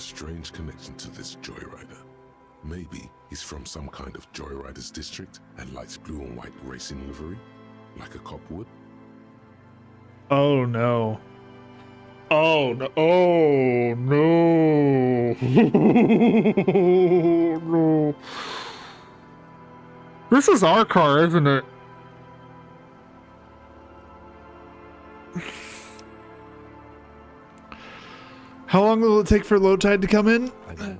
a strange connection to this joyrider. Maybe he's from some kind of joyriders district and likes blue and white racing livery, like a cop would. Oh no. Oh no. Oh no. No. This is our car, isn't it? How long will it take for low tide to come in? I don't know.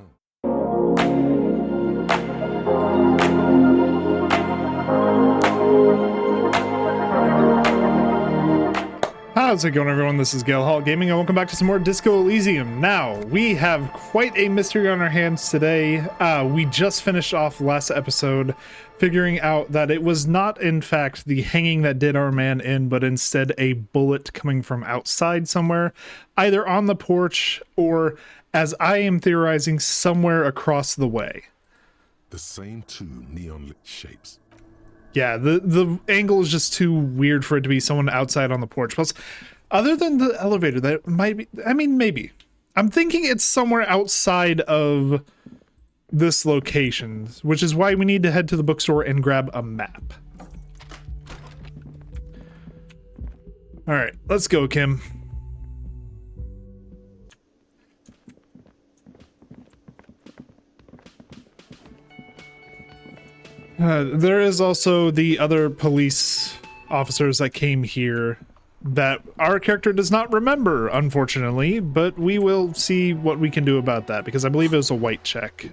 How's it going, everyone? This is Gale Hall Gaming, and welcome back to some more Disco Elysium. Now, we have quite a mystery on our hands today. We just finished off last episode figuring out that it was not, in fact, the hanging that did our man in, but instead a bullet coming from outside somewhere, either on the porch or, as I am theorizing, somewhere across the way. The same two neon-lit shapes. Yeah, the angle is just too weird for it to be someone outside on the porch. Plus, other than the elevator, that might be, I mean, maybe. I'm thinking it's somewhere outside of this location, which is why we need to head to the bookstore and grab a map. All right, let's go, Kim. There is also the other police officers that came here that our character does not remember, unfortunately, but we will see what we can do about that, because I believe it was a white check.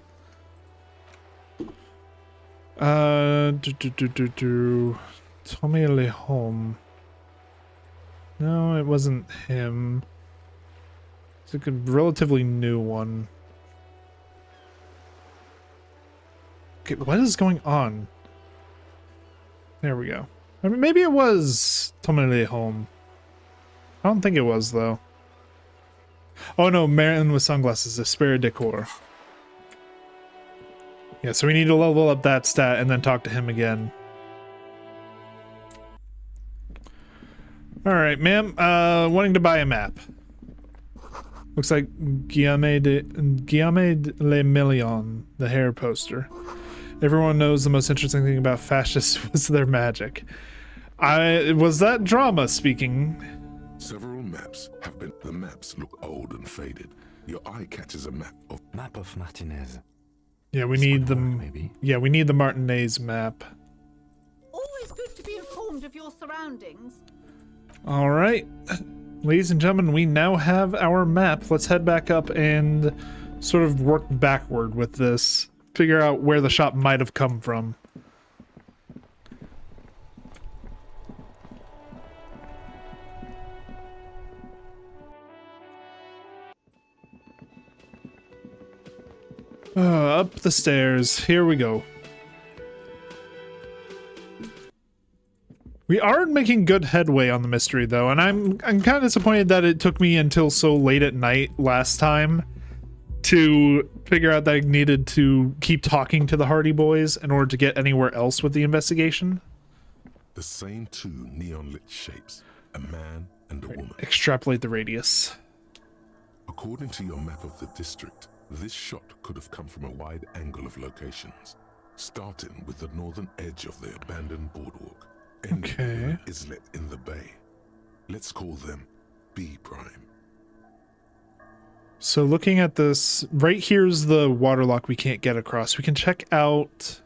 Tommy Lehom. No, it wasn't him. It's a relatively new one. Okay, what is going on? There we go. I mean, maybe it was Tommy Home. I don't think it was, though. Oh no, Marin with sunglasses, Esprit Decor. Yeah, so we need to level up that stat and then talk to him again. Alright, ma'am. Wanting to buy a map. Looks like Guillaume de Le Million, the hair poster. Everyone knows the most interesting thing about fascists was their magic. Was that drama speaking? Several maps have been. The maps look old and faded. Your eye catches a map of Martinez. Yeah, we need the maybe. Yeah, we need the Martinez map. Always good to be informed of your surroundings. All right, ladies and gentlemen, we now have our map. Let's head back up and sort of work backward with this. Figure out where the shop might have come from. Up the stairs. Here we go. We are making good headway on the mystery, though, and I'm kind of disappointed that it took me until so late at night last time to figure out that I needed to keep talking to the Hardy Boys in order to get anywhere else with the investigation. the same two neon-lit shapes, a man and a woman. Extrapolate the radius. According to your map of the district, this shot could have come from a wide angle of locations, starting with the northern edge of the abandoned boardwalk, ending with an islet in the bay. Let's call them B prime. So looking at this, right here's the waterlock we can't get across. We can check out,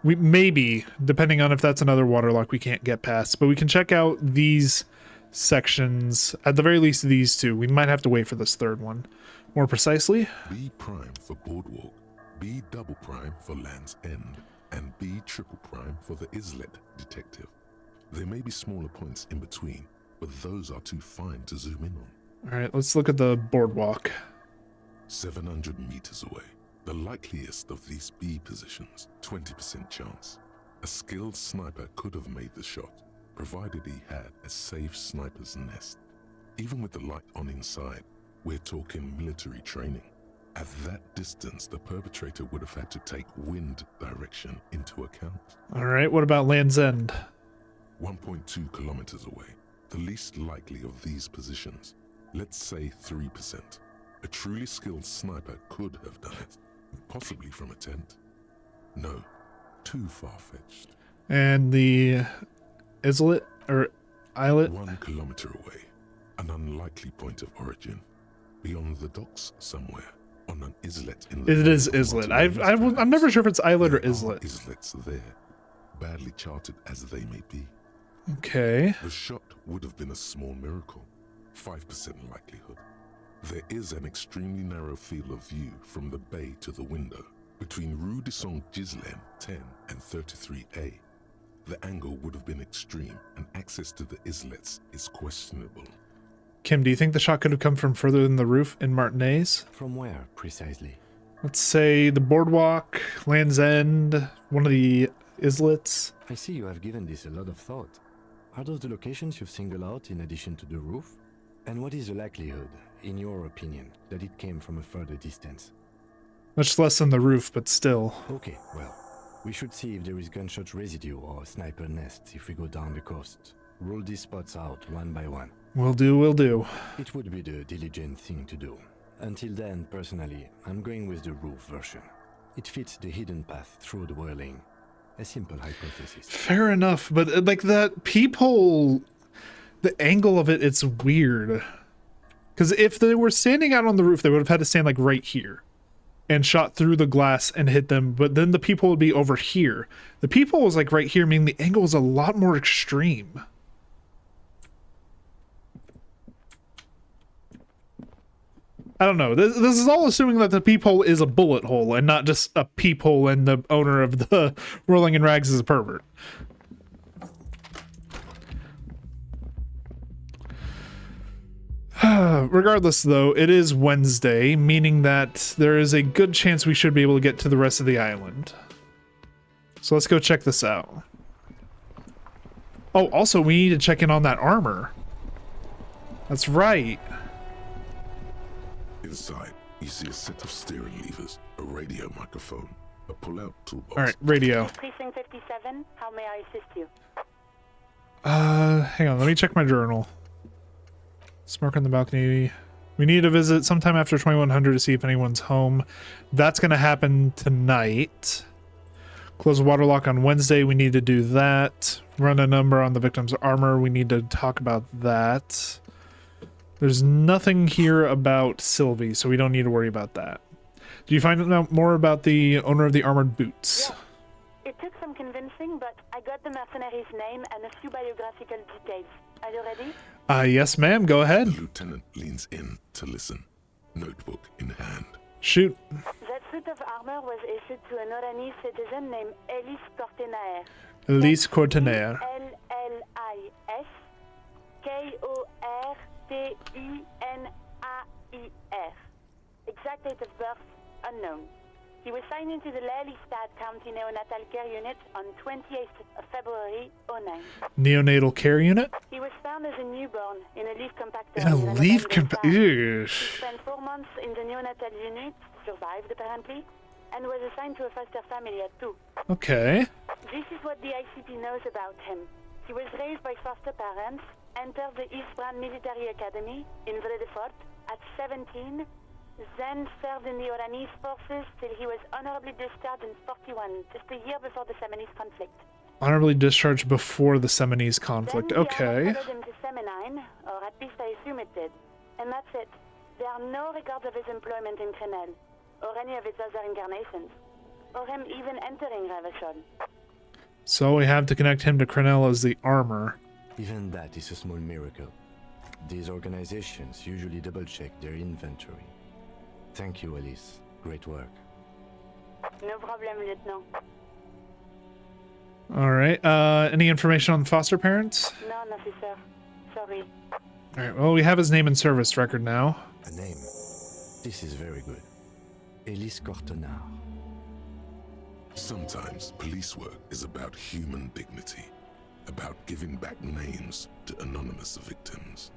maybe, depending on if that's another waterlock we can't get past, but we can check out these sections, at the very least these two. We might have to wait for this third one. More precisely, B prime for boardwalk, B double prime for Land's End, and B triple prime for the islet detective. There may be smaller points in between, but those are too fine to zoom in on. all right, let's look at the boardwalk. 700 meters away, the likeliest of these B positions, 20% chance. A skilled sniper could have made the shot, provided he had a safe sniper's nest. Even with the light on inside, we're talking military training. At that distance, the perpetrator would have had to take wind direction into account. All right, what about Land's End? 1.2 kilometers away, the least likely of these positions. Let's say 3%. A truly skilled sniper could have done it, possibly from a tent. No, too far-fetched. And the islet or islet? 1 kilometer away, an unlikely point of origin. Beyond the docks somewhere, on an islet in the... It is islet. I'm never sure if it's islet or There are islet. islets there, badly charted as they may be. Okay. The shot would have been a small miracle, 5% likelihood. There is an extremely narrow field of view from the bay to the window, between Rue de Saint-Ghislain 10 and 33A. The angle would have been extreme, and access to the islets is questionable. Kim, do you think the shot could have come from further than the roof in Martinez? From where, precisely? Let's say the boardwalk, Land's End, one of the islets. I see you have given this a lot of thought. Are those the locations you've singled out in addition to the roof? And what is the likelihood, in your opinion, that it came from a further distance? Much less than the roof, but still. Okay, well, we should see if there is gunshot residue or sniper nests if we go down the coast. Rule these spots out one by one. Will do, will do. It would be the diligent thing to do. Until then, personally, I'm going with the roof version. It fits the hidden path through the whirling. A simple hypothesis. Fair enough, but like that people, the angle of it, it's weird. Because if they were standing out on the roof, they would have had to stand like right here and shot through the glass and hit them, but then the people would be over here. The people was like right here, meaning the angle was a lot more extreme. I don't know. This is all assuming that the peephole is a bullet hole and not just a peephole and the owner of the Rolling in Rags is a pervert. Regardless, though, it is Wednesday, meaning that there is a good chance we should be able to get to the rest of the island. So let's go check this out. Oh, also, we need to check in on that armor. That's right. Inside, you see a set of steering levers, a radio microphone, a pull-out toolbox. All right, radio. Precinct 57, how may I assist you? Hang on, let me check my journal. Smoke on the balcony. We need to visit sometime after 2100 to see if anyone's home. That's going to happen tonight. Close the water lock on Wednesday. We need to do that. Run a number on the victim's armor. We need to talk about that. There's nothing here about Sylvie, so we don't need to worry about that. Do you find out more about the owner of the armored boots? Yes. It took some convincing, but I got the mercenary's name and a few biographical details. Are you ready? Yes, ma'am. Go ahead. The lieutenant leans in to listen, notebook in hand. Shoot. That suit of armor was issued to an Oranese citizen named Elise Cortenaer. Elise Cortenaer. L-L-I-S K-O-R-T-E-N-A-I-R. Exact date of birth unknown. He was signed into the Lelystad County Neonatal Care Unit on 28th of February 09. Neonatal care unit? He was found as a newborn in a leaf compactor. In a leaf compactor? He spent 4 months in the neonatal unit, survived apparently, and was assigned to a foster family at 2. Okay. This is what the ICP knows about him. He was raised by foster parents, entered the East Brand Military Academy in Vredefort at 17, then served in the Oranese forces till he was honorably discharged in 41, just a year before the Seminese conflict. Honorably discharged before the Seminese conflict. Then the Okay. army followed him to Seminine, or at least I assume it did. And that's it. There are no records of his employment in Crenel, or any of its other incarnations, or him even entering Ravachon. So we have to connect him to Crenel as the armor. Even that is a small miracle. These organizations usually double-check their inventory. Thank you, Elise. Great work. No problem, Lieutenant. All right. Any information on the foster parents? None, officer. Sorry. All right. Well, we have his name and service record now. A name. This is very good. Elise Cortenaer. Sometimes police work is about human dignity, about giving back names to anonymous victims.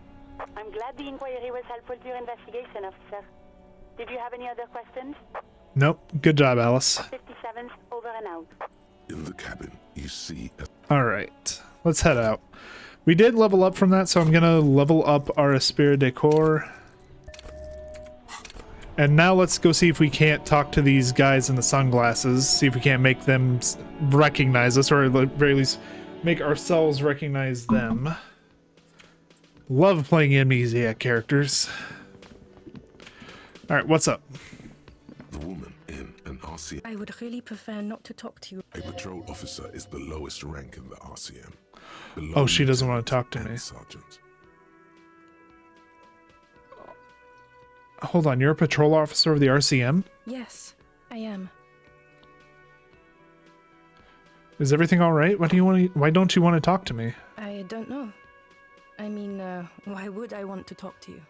I'm glad the inquiry was helpful to your investigation, officer. Did you have any other questions? Nope. Good job, Alice. 57's over and out. In the cabin, you see a All right. Let's head out. We did level up from that, so I'm going to level up our Esprit de Corps. And now let's go see if we can't talk to these guys in the sunglasses. See if we can't make them recognize us, or at the very least make ourselves recognize them. Love playing amnesiac characters. All right, what's up? The woman in an RCM. I would really prefer not to talk to you. A patrol officer is the lowest rank in the RCM. Below Oh, she doesn't want to lieutenant talk to and me. Sergeant. Hold on, you're a patrol officer of the RCM? Yes, I am. Is everything all right? Why don't you want to talk to me? I don't know. I mean, why would I want to talk to you?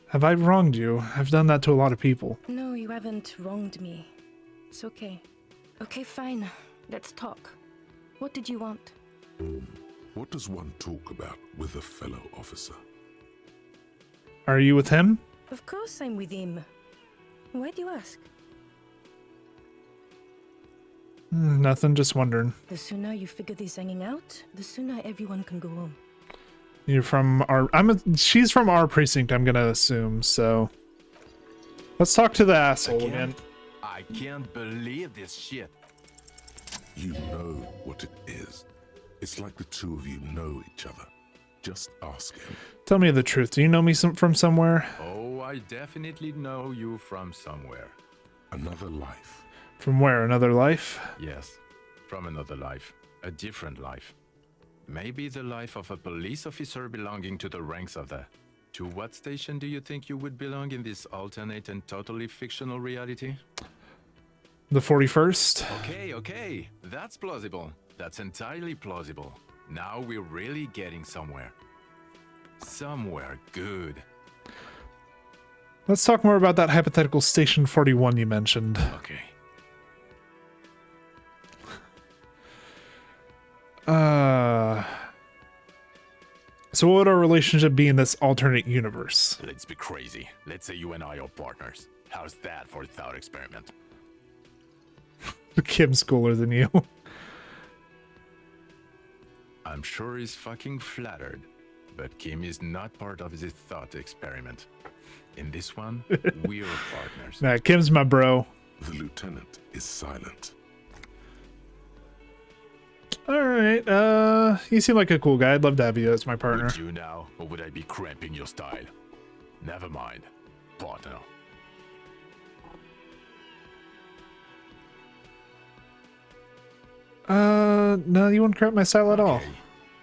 Have I wronged you? I've done that to a lot of people. No, you haven't wronged me. It's okay. Okay, fine. Let's talk. What did you want? What does one talk about with a fellow officer? Are you with him? Of course I'm with him. Why do you ask? Nothing, just wondering. The sooner you figure this hanging out, the sooner everyone can go home. You're from our... she's from our precinct, I'm gonna assume, so... Let's talk to the asshole again. I can't believe this shit. You know what it is. It's like the two of you know each other. Just ask him. Tell me the truth. Do you know me from somewhere? Oh, I definitely know you from somewhere. Another life. From where? Another life? Yes, from another life. A different life. Maybe the life of a police officer belonging to the ranks of the... To what station do you think you would belong in this alternate and totally fictional reality? The 41st? Okay. That's plausible. That's entirely plausible. Now we're really getting somewhere. Somewhere good. Let's talk more about that hypothetical Station 41 you mentioned. Okay. So what would our relationship be in this alternate universe? Let's be crazy. Let's say you and I are partners. How's that for a thought experiment? Kim's cooler than you. I'm sure he's fucking flattered, but Kim is not part of this thought experiment. In this one, we're partners. Nah, Kim's my bro. The lieutenant is silent. Alright, you seem like a cool guy. I'd love to have you as my partner. Would you now, or would I be cramping your style? Never mind. Partner. No, you wouldn't cramp my style at all. Okay.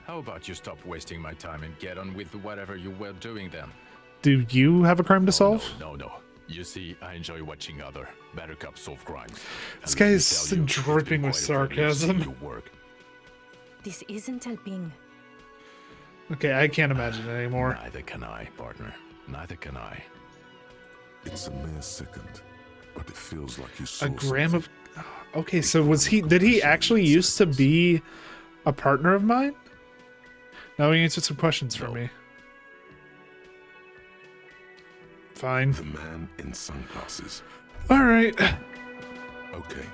How about you stop wasting my time and get on with whatever you were doing then? Do you have a crime to solve? No. You see, I enjoy watching other better cops solve crimes. This And guy let me is tell you, it's been dripping with quite a privilege seeing sarcasm. you work. This isn't helping. Okay, I can't imagine it anymore. Neither can I, partner. Neither can I. It's a mere second, but it feels like you saw A gram something. of... Okay, so did he actually used to be a partner of mine? Now he answered some questions for No. me. Fine. The man in sunglasses. Alright. Okay,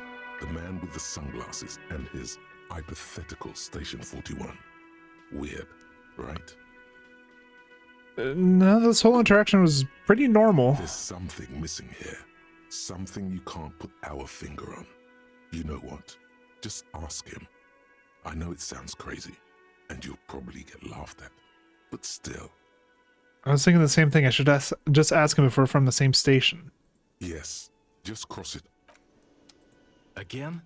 the man with the sunglasses and his hypothetical Station 41. Weird, right? No, this whole interaction was pretty normal. There's something missing here. Something you can't put our finger on. You know what? Just ask him. I know it sounds crazy, and you'll probably get laughed at. But still, I was thinking the same thing. I should just ask him if we're from the same station. yes, just cross it. Again?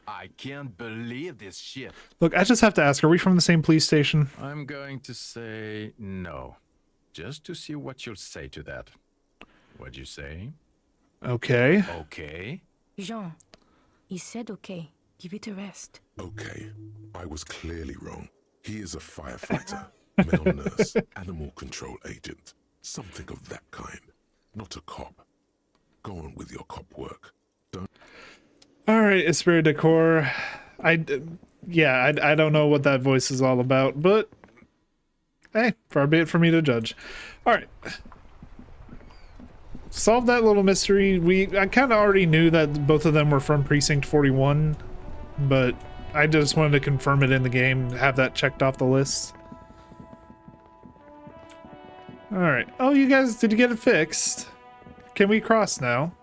I can't believe this shit. Look, I just have to ask, are we from the same police station? I'm going to say no. Just to see what you'll say to that. What'd you say? Okay. Okay. Jean, he said okay. Give it a rest. Okay, I was clearly wrong. He is a firefighter, male nurse, animal control agent, something of that kind. Not a cop. Go on with your cop work. Don't. Alright, Esprit de Corps. I don't know what that voice is all about, but hey, far be it for me to judge. Alright. Solve that little mystery. I kind of already knew that both of them were from Precinct 41, but I just wanted to confirm it in the game, have that checked off the list. Alright. Oh, you guys, did you get it fixed? Can we cross now?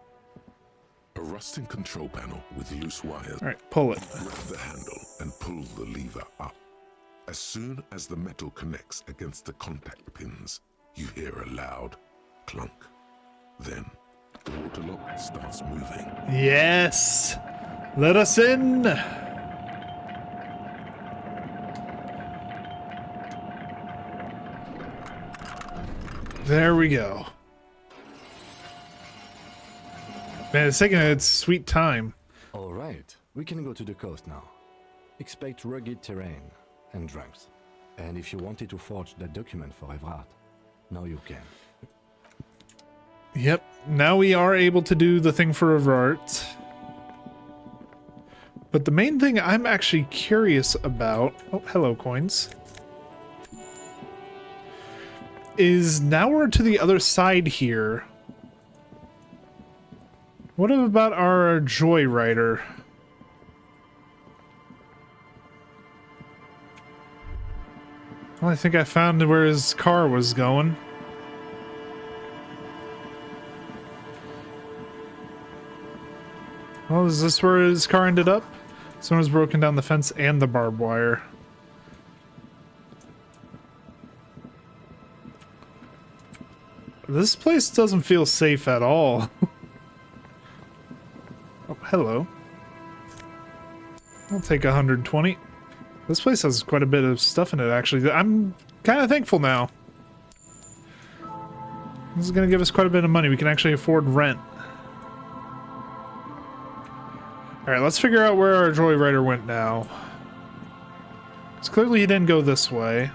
A rusting control panel with loose wires. Alright, pull it. Grab the handle and pull the lever up. As soon as the metal connects against the contact pins, you hear a loud clunk. Then, the water lock starts moving. Yes! Let us in! There we go. Man, it's taking its sweet time. All right, we can go to the coast now. Expect rugged terrain and drunks. And if you wanted to forge that document for Evrard, now you can. Yep, now we are able to do the thing for Evrard. But the main thing I'm actually curious about... Oh, hello, coins. Is now we're to the other side here. What about our Joyrider? Well, I think I found where his car was going. Well, is this where his car ended up? Someone's broken down the fence and the barbed wire. This place doesn't feel safe at all. Oh, hello. I'll take 120. This place has quite a bit of stuff in it, actually. I'm kind of thankful now. This is going to give us quite a bit of money. We can actually afford rent. Alright, let's figure out where our Joyrider went now. Because clearly he didn't go this way.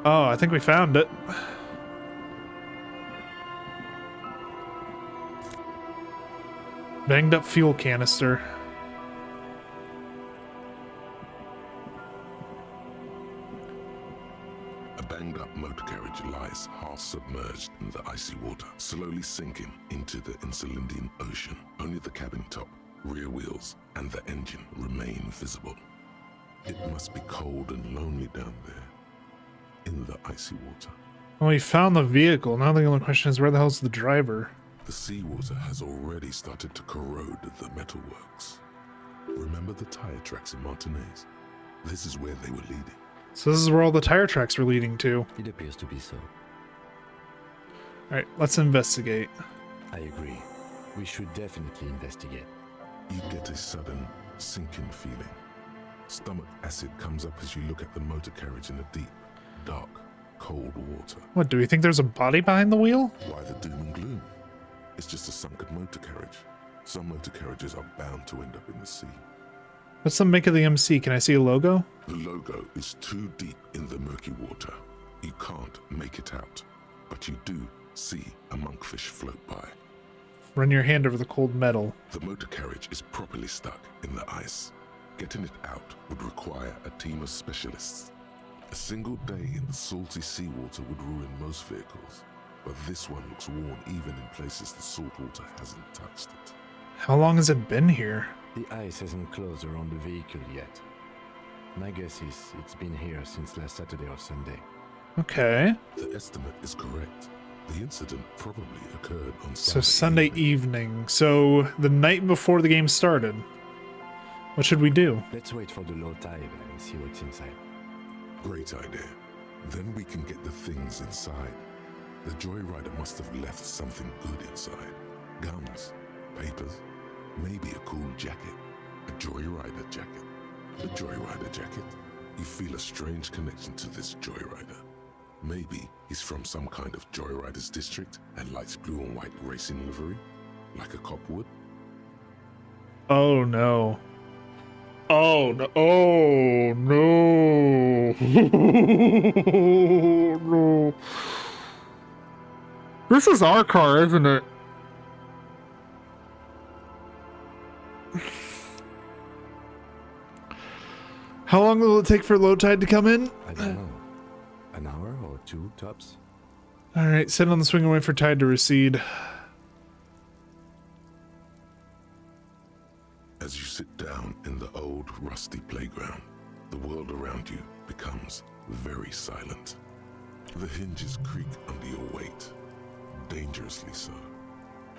Oh, I think we found it. Banged up fuel canister. A banged up motor carriage lies half submerged in the icy water, slowly sinking into the Insulindian Ocean. Only the cabin top, rear wheels, and the engine remain visible. It must be cold and lonely down there, in the icy water. Well, we found the vehicle. Now the only question is, where the hell's the driver? The seawater has already started to corrode the metalworks. Remember the tire tracks in Martinez? This is where they were leading. So this is where all the tire tracks were leading to. It appears to be so. Alright, let's investigate. I agree. We should definitely investigate. You get a sudden sinking feeling. Stomach acid comes up as you look at the motor carriage in the deep, dark, cold water. What, do we think there's a body behind the wheel? Why the doom and gloom? It's just a sunken motor carriage. Some motor carriages are bound to end up in the sea. What's the make of the MC? Can I see a logo? The logo is too deep in the murky water. You can't make it out, but you do see a monkfish float by. Run your hand over the cold metal. The motor carriage is properly stuck in the ice. Getting it out would require a team of specialists. A single day in the salty seawater would ruin most vehicles, but this one looks worn even in places the salt water hasn't touched it. How long has it been here? The ice hasn't closed around the vehicle yet. My guess is it's been here since last Saturday or Sunday. Okay. The estimate is correct. The incident probably occurred on So Sunday evening. So the night before the game started. What should we do? Let's wait for the low tide and see what's inside. Great idea. Then we can get the things inside. The Joyrider must have left something good inside. Guns, papers, maybe a cool jacket. A Joyrider jacket. A Joyrider jacket. You feel a strange connection to this Joyrider. Maybe he's from some kind of Joyriders district and likes blue and white racing livery, like a cop would. Oh no. Oh no. Oh no. No. This is our car, isn't it? How long will it take for low tide to come in? I don't know. An hour or two tops? Alright, sit on the swing and wait for tide to recede. As you sit down in the old rusty playground, the world around you becomes very silent. The hinges creak under your weight, dangerously so.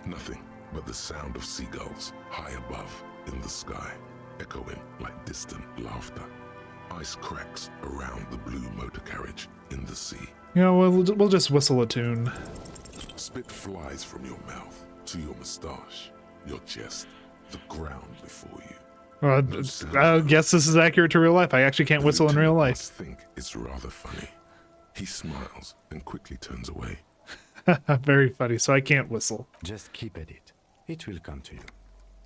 Nothing but the sound of seagulls high above in the sky, echoing like distant laughter. Ice cracks around the blue motor carriage in the sea. You know, we'll just whistle a tune. Spit flies from your mouth to your moustache, your chest, the ground before you. I guess this is accurate to real life. I actually can't whistle in real life. Must think it's rather funny. He smiles and quickly turns away. Very funny, so I can't whistle. Just keep at it. It will come to you.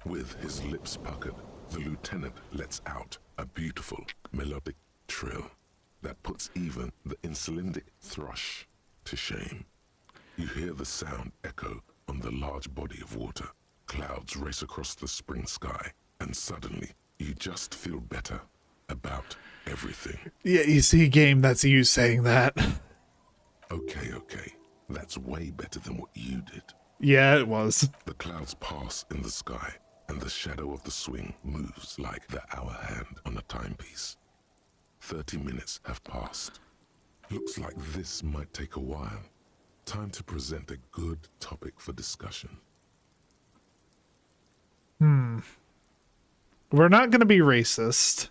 With his lips puckered, the lieutenant lets out a beautiful melodic trill that puts even the insulindic thrush to shame. You hear the sound echo on the large body of water. Clouds race across the spring sky, and suddenly you just feel better about everything. Yeah, you see, game, that's you saying that. Okay. That's way better than what you did. Yeah, it was. The clouds pass in the sky, and the shadow of the swing moves like the hour hand on a timepiece. 30 minutes have passed. Looks like this might take a while. Time to present a good topic for discussion. We're not going to be racist.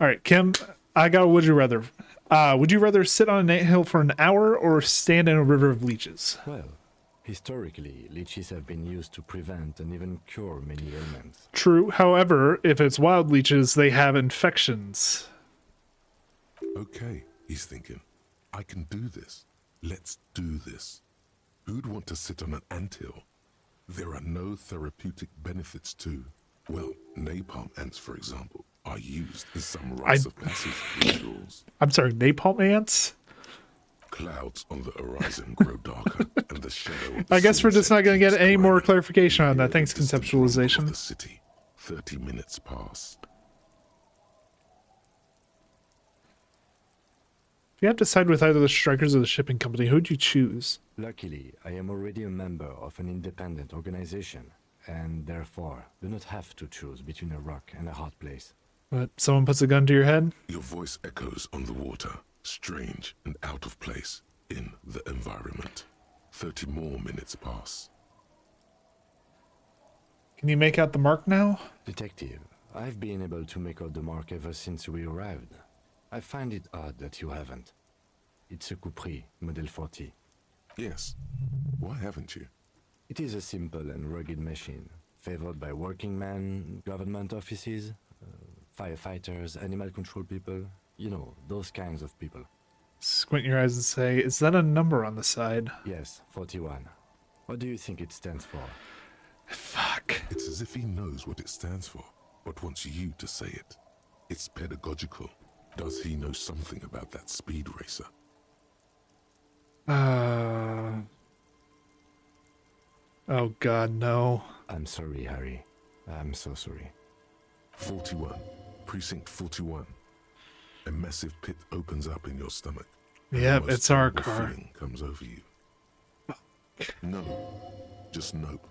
All right, Kim, I got a would you rather. Would you rather sit on an anthill for an hour or stand in a river of leeches? Well, historically, leeches have been used to prevent and even cure many ailments. True. However, if it's wild leeches, they have infections. Okay, he's thinking. I can do this. Let's do this. Who'd want to sit on an anthill? There are no therapeutic benefits to, well, napalm ants, for example, are used in some rites of passage rituals. I'm sorry, napalm ants? Clouds on the horizon grow darker, and the shadow of the I guess we're just sunset not going to keeps get any more climbing. clarification on You that. hear Thanks, the distant rumble of conceptualization. The city. 30 minutes pass. If you have to side with either the strikers or the shipping company, who'd you choose? Luckily, I am already a member of an independent organization, and therefore do not have to choose between a rock and a hard place. But someone puts a gun to your head? Your voice echoes on the water, strange and out of place in the environment. 30 more minutes pass. Can you make out the mark now? Detective, I've been able to make out the mark ever since we arrived. I find it odd that you haven't. It's a Coupri, Model 40. Yes. Why haven't you? It is a simple and rugged machine, favored by working men, government offices, firefighters, animal control people, you know, those kinds of people. Squint your eyes and say, is that a number on the side? Yes, 41. What do you think it stands for? Fuck. It's as if he knows what it stands for, but wants you to say it. It's pedagogical. Does he know something about that speed racer? Oh god, no. I'm sorry, Harry. I'm so sorry. 41. Precinct 41. A massive pit opens up in your stomach. Yep, The most it's our terrible car. feeling comes over you. No. Just nope.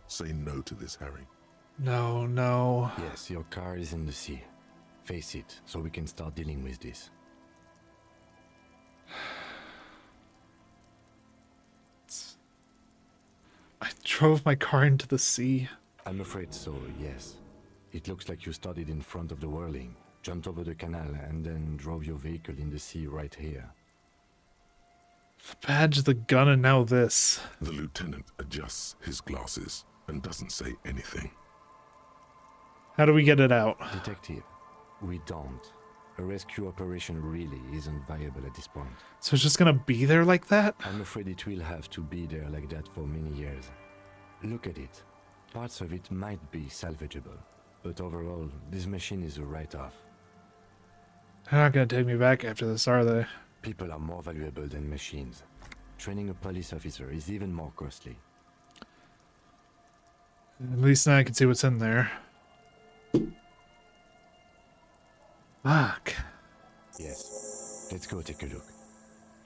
Say no to this, Harry. No. Yes, your car is in the sea. Face it, so we can start dealing with this. I drove my car into the sea. I'm afraid so, yes. It looks like you started in front of the whirling, jumped over the canal, and then drove your vehicle in the sea right here. The badge, the gun, and now this. The lieutenant adjusts his glasses and doesn't say anything. How do we get it out? Detective, we don't. A rescue operation really isn't viable at this point. So it's just gonna be there like that? I'm afraid it will have to be there like that for many years. Look at it. Parts of it might be salvageable, but overall, this machine is a write-off. They're not gonna take me back after this, are they? People are more valuable than machines. Training a police officer is even more costly. At least now I can see what's in there. Fuck. Yes. Let's go take a look.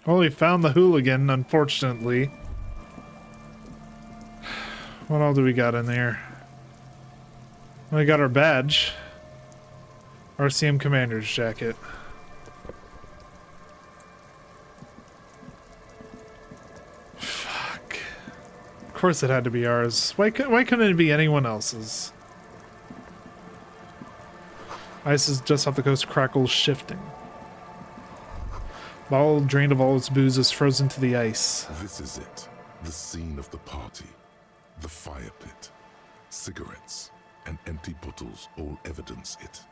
Well, we found the hooligan, unfortunately. What all do we got in there? We got our badge. RCM Commander's jacket. Fuck. Of course it had to be ours. Why couldn't it be anyone else's? Ice is just off the coast, crackles shifting. Bottle drained of all its booze is frozen to the ice. This is it. The scene of the party. The fire pit. Cigarettes and empty bottles all evidence it.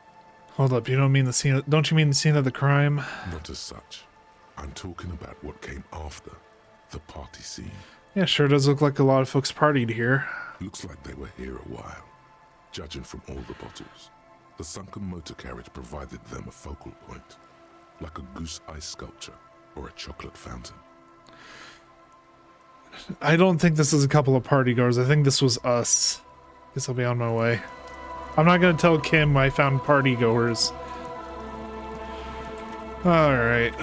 Hold up, you don't mean the scene? Don't you mean the scene of the crime? Not as such. I'm talking about what came after the party scene. Yeah, sure does look like a lot of folks partied here. Looks like they were here a while, judging from all the bottles. The sunken motor carriage provided them a focal point, like a goose ice sculpture or a chocolate fountain. I don't think this is a couple of partygoers. I think this was us. Guess I'll be on my way. I'm not gonna tell Kim I found partygoers. Alright.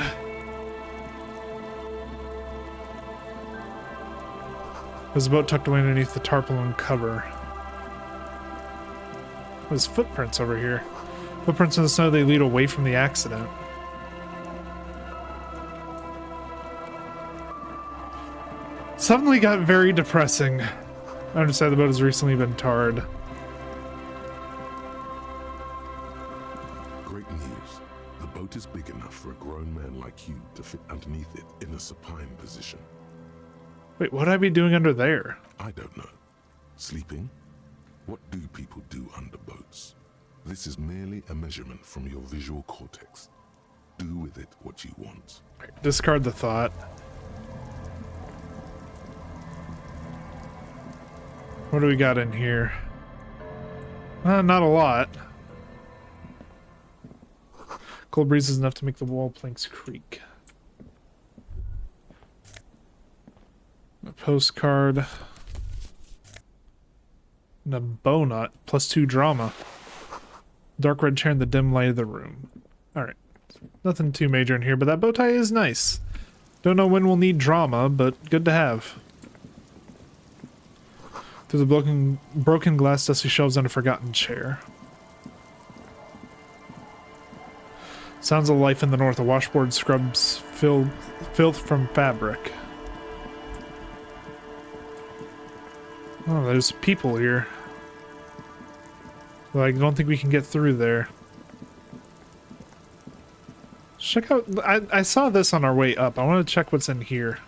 There's a boat tucked away underneath the tarpaulin cover. There's footprints over here. Footprints in the snow, they lead away from the accident. Suddenly got very depressing. I understand the boat has recently been tarred. Great news. The boat is big enough for a grown man like you to fit underneath it in a supine position. Wait, what'd I be doing under there? I don't know. Sleeping? What do people do under boats? This is merely a measurement from your visual cortex. Do with it what you want. Discard the thought. What do we got in here? Not a lot. Cold breeze is enough to make the wall planks creak. A postcard. And a bow knot. +2 drama. Dark red chair in the dim light of the room. Alright. Nothing too major in here, but that bow tie is nice. Don't know when we'll need drama, but good to have. Through the broken glass, dusty shelves, and a forgotten chair. Sounds of life in the north. A washboard scrubs filth from fabric. Oh, there's people here. Well, I don't think we can get through there. Check out... I saw this on our way up. I want to check what's in here.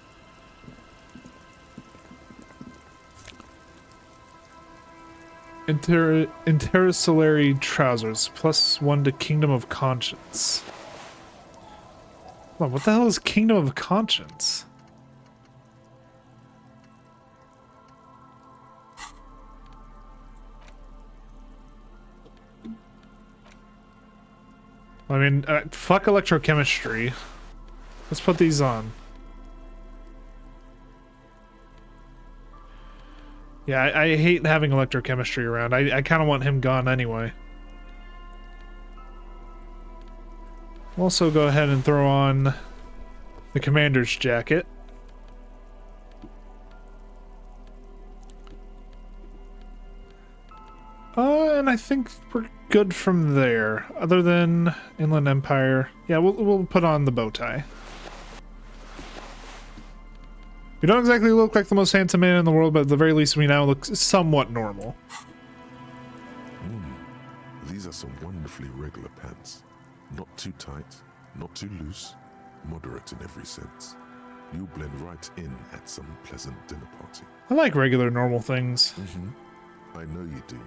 Interstellary trousers. +1 to Kingdom of Conscience. Hold on, what the hell is Kingdom of Conscience? I mean, fuck electrochemistry. Let's put these on. Yeah, I hate having electrochemistry around. I kind of want him gone anyway. Also, go ahead and throw on the commander's jacket. And I think we're good from there. Other than Inland Empire. Yeah, we'll put on the bow tie. We don't exactly look like the most handsome man in the world, but at the very least we now look somewhat normal. These are some wonderfully regular pants. Not too tight, not too loose, moderate in every sense. You'll blend right in at some pleasant dinner party. I like regular normal things. I know you do.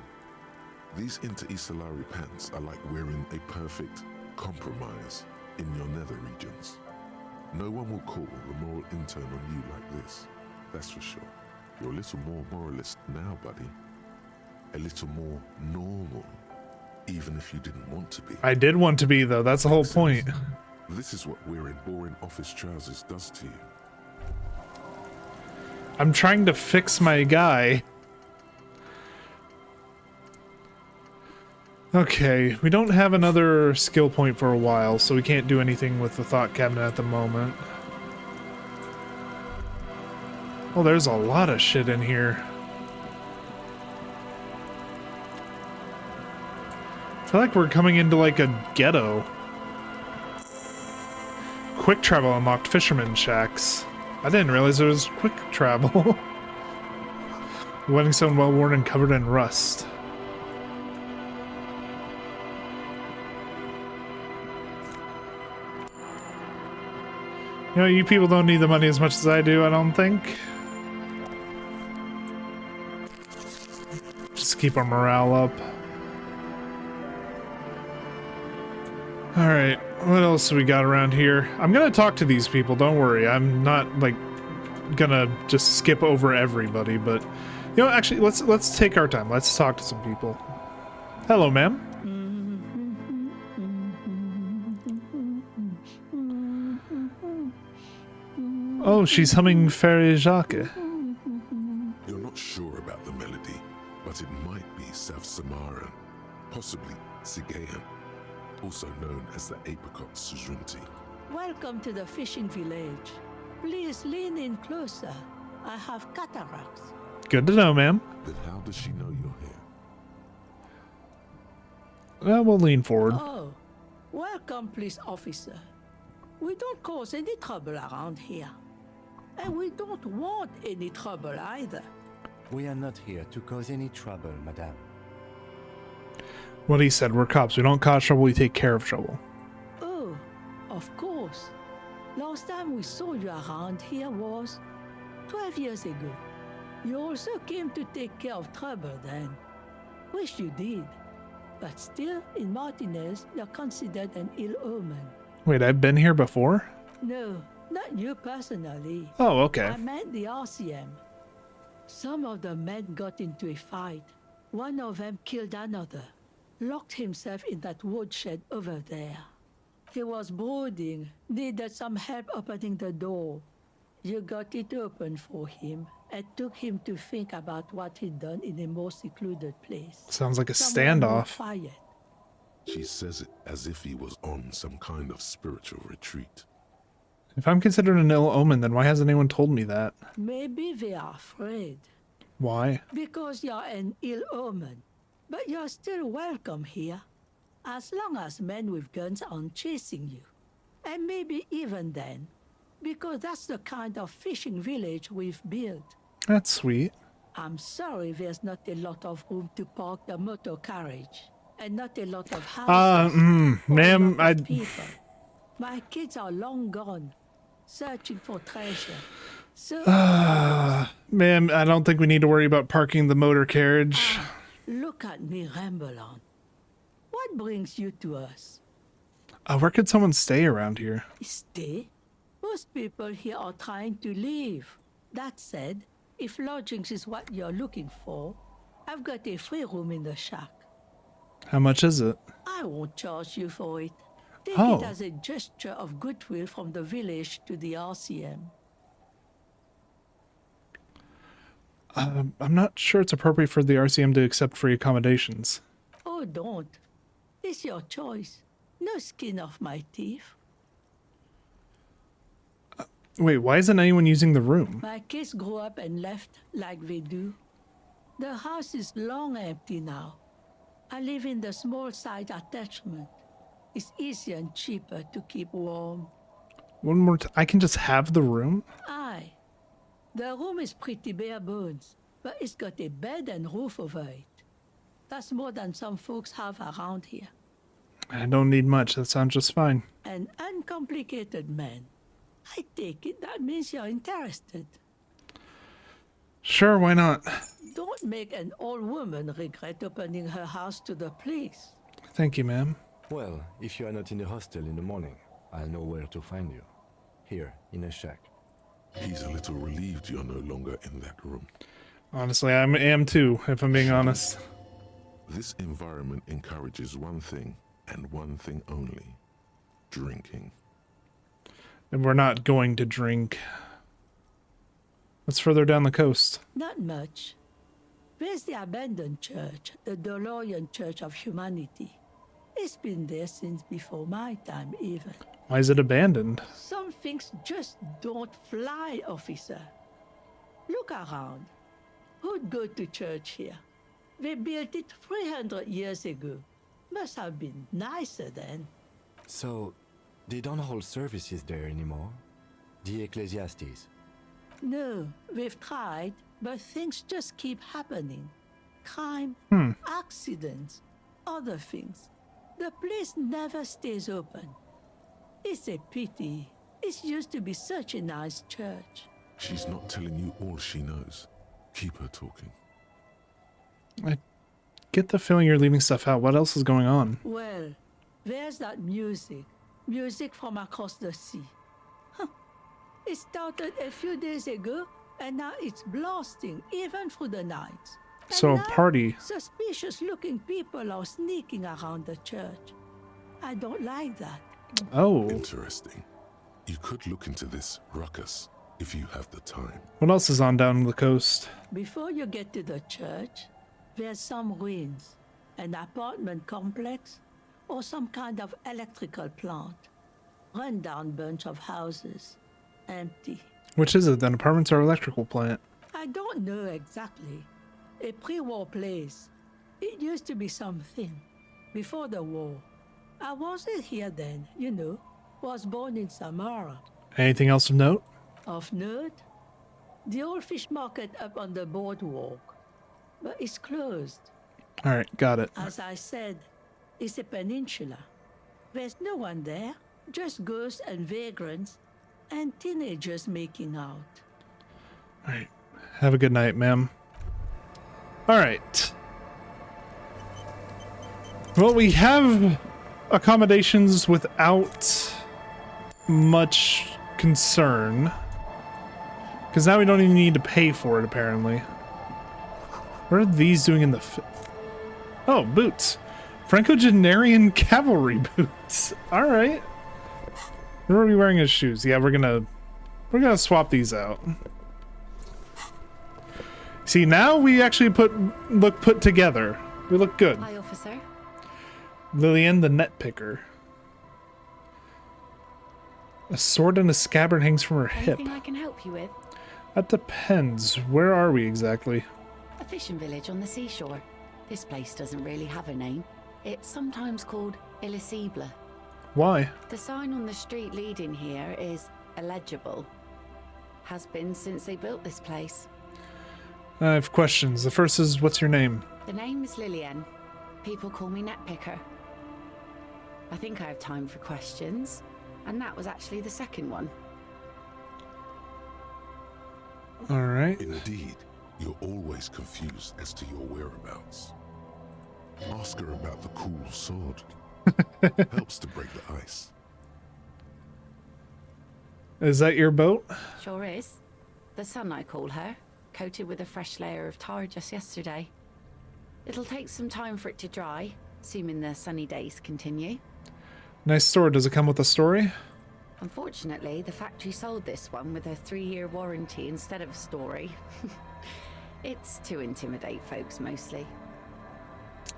These inter-Isolari pants are like wearing a perfect compromise in your nether regions. No one will call the moral intern on you like this, that's for sure. You're a little more moralist now, buddy. A little more normal, even if you didn't want to be. I did want to be, though. That's the whole point. This is what wearing boring office trousers does to you. I'm trying to fix my guy. Okay, we don't have another skill point for a while, so we can't do anything with the thought cabinet at the moment. Oh, there's a lot of shit in here. I feel like we're coming into like a ghetto. Quick travel unlocked, fisherman shacks. I didn't realize there was quick travel. Wedding stone well worn and covered in rust. You know, you people don't need the money as much as I do, I don't think. Just keep our morale up. Alright, what else do we got around here? I'm gonna talk to these people, don't worry. I'm not, like, gonna just skip over everybody, but... You know, actually, let's take our time. Let's talk to some people. Hello, ma'am. Oh, she's humming Fairy Jacques. You're not sure about the melody, but it might be South Samaran, possibly Sigayan, also known as the apricot sujunti. Welcome to the fishing village. Please lean in closer. I have cataracts. Good to know, ma'am. Then how does she know you're here? Well, we'll lean forward. Oh, welcome, police officer. We don't cause any trouble around here. And we don't want any trouble either. We are not here to cause any trouble, madame. What he said, we're cops. We don't cause trouble, we take care of trouble. Oh, of course. Last time we saw you around here was 12 years ago. You also came to take care of trouble then. Wish you did. But still, in Martinez, you're considered an ill omen. Wait, I've been here before? No, not you personally. Oh, okay. I meant the RCM. Some of the men got into a fight. One of them killed another. Locked himself in that woodshed over there. He was brooding, needed some help opening the door. You got it open for him and took him to think about what he'd done in a more secluded place. Sounds like a Somewhere more standoff. quiet. She says it as if he was on some kind of spiritual retreat. If I'm considered an ill omen, then why hasn't anyone told me that? Maybe they are afraid. Why? Because you're an ill omen. But you're still welcome here. As long as men with guns aren't chasing you. And maybe even then. Because that's the kind of fishing village we've built. That's sweet. I'm sorry there's not a lot of room to park the motor carriage. And not a lot of houses. for a ma'am, lot of people. My kids are long gone. Searching for treasure. So, Ma'am, I don't think we need to worry about parking the motor carriage. look at me ramble on. What brings you to us? Where could someone stay around here? Stay? Most people here are trying to leave. That said, if lodgings is what you're looking for, I've got a free room in the shack. How much is it? I won't charge you for it. Take Oh. it as a gesture of goodwill from the village to the RCM. I'm not sure it's appropriate for the RCM to accept free accommodations. Oh, don't. It's your choice. No skin off my teeth. Wait, why isn't anyone using the room? My kids grew up and left like they do. The house is long empty now. I live in the small side attachment. It's easier and cheaper to keep warm. One more I can just have the room? Aye. The room is pretty bare bones, but it's got a bed and roof over it. That's more than some folks have around here. I don't need much. That sounds just fine. An uncomplicated man. I take it that means you're interested. Sure, why not? Don't make an old woman regret opening her house to the police. Thank you, ma'am. Well, if you are not in the hostel in the morning, I'll know where to find you. Here, in a shack. He's a little relieved you're no longer in that room. Honestly, I am too, if I'm being honest. This environment encourages one thing, and one thing only. Drinking. And we're not going to drink. What's further down the coast? Not much. There's the abandoned church, the DeLorean Church of Humanity. It's been there since before my time, even. Why is it abandoned? Some things just don't fly, officer. Look around. Who'd go to church here? They built it 300 years ago. Must have been nicer then. So, they don't hold services there anymore? The Ecclesiastes? No, we've tried, but things just keep happening. Crime, accidents, other things. The place never stays open. It's a pity. It used to be such a nice church. She's not telling you all she knows. Keep her talking. I get the feeling you're leaving stuff out. What else is going on? Well, there's that music. Music from across the sea. Huh. It started a few days ago, and now it's blasting even through the night. And So a now, party. suspicious-looking people are sneaking around the church. I don't like that. Oh. Interesting. You could look into this ruckus if you have the time. What else is on down the coast? Before you get to the church, there's some ruins, an apartment complex, or some kind of electrical plant. Run-down bunch of houses, empty. Which is it then? Apartments or electrical plant? I don't know exactly. A pre-war place. It used to be something. Before the war. I wasn't here then, you know. Was born in Samara. Anything else of note? Of note, the old fish market up on the boardwalk. But it's closed. Alright, got it. As I said, it's a peninsula. There's no one there, just ghosts and vagrants, and teenagers making out. Alright. Have a good night, ma'am. Alright. Well, we have accommodations without much concern. Because now we don't even need to pay for it, apparently. What are these doing in the... Oh, boots. Franco-Genarian cavalry boots. Alright. What are we wearing as shoes? Yeah, we're gonna swap these out. See, now we actually look put together. We look good. Hi, officer. Lillian, the net picker. A sword and a scabbard hangs from her hip. Anything I can help you with? That depends. Where are we exactly? A fishing village on the seashore. This place doesn't really have a name. It's sometimes called Elysium. Why? The sign on the street leading here is illegible. Has been since they built this place. I have questions. The first is, what's your name? The name is Lillian. People call me Netpicker. I think I have time for questions. And that was actually the second one. Alright. Indeed, you're always confused as to your whereabouts. Ask her about the cool sword. Helps to break the ice. Is that your boat? Sure is. The sun, I call her. Coated with a fresh layer of tar just yesterday. It'll take some time for it to dry, assuming the sunny days continue. Nice sword. Does it come with a story? Unfortunately, the factory sold this one with a 3-year warranty instead of a story. It's to intimidate folks mostly.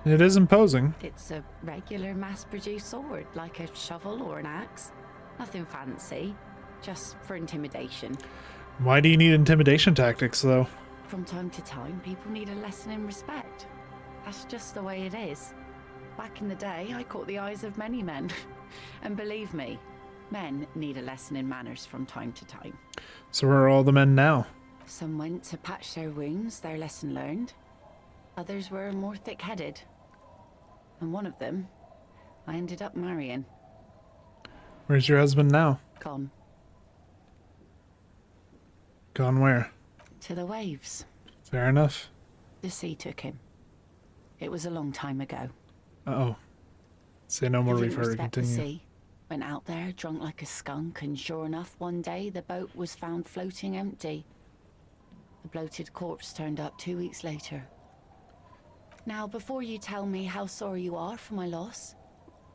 It is imposing. It's a regular mass-produced sword, like a shovel or an axe. Nothing fancy, just for intimidation. Why do you need intimidation tactics, though? From time to time, people need a lesson in respect. That's just the way it is. Back in the day, I caught the eyes of many men. And believe me, men need a lesson in manners from time to time. So where are all the men now? Some went to patch their wounds, their lesson learned. Others were more thick-headed. And one of them, I ended up marrying. Where's your husband now? Gone. Gone where? To the waves. Fair enough. The sea took him. It was a long time ago. Uh-oh. Say no more, He we've didn't heard. respect the Continue. sea. Went out there, drunk like a skunk, and sure enough, one day the boat was found floating empty. The bloated corpse turned up 2 weeks later. Now, before you tell me how sorry you are for my loss,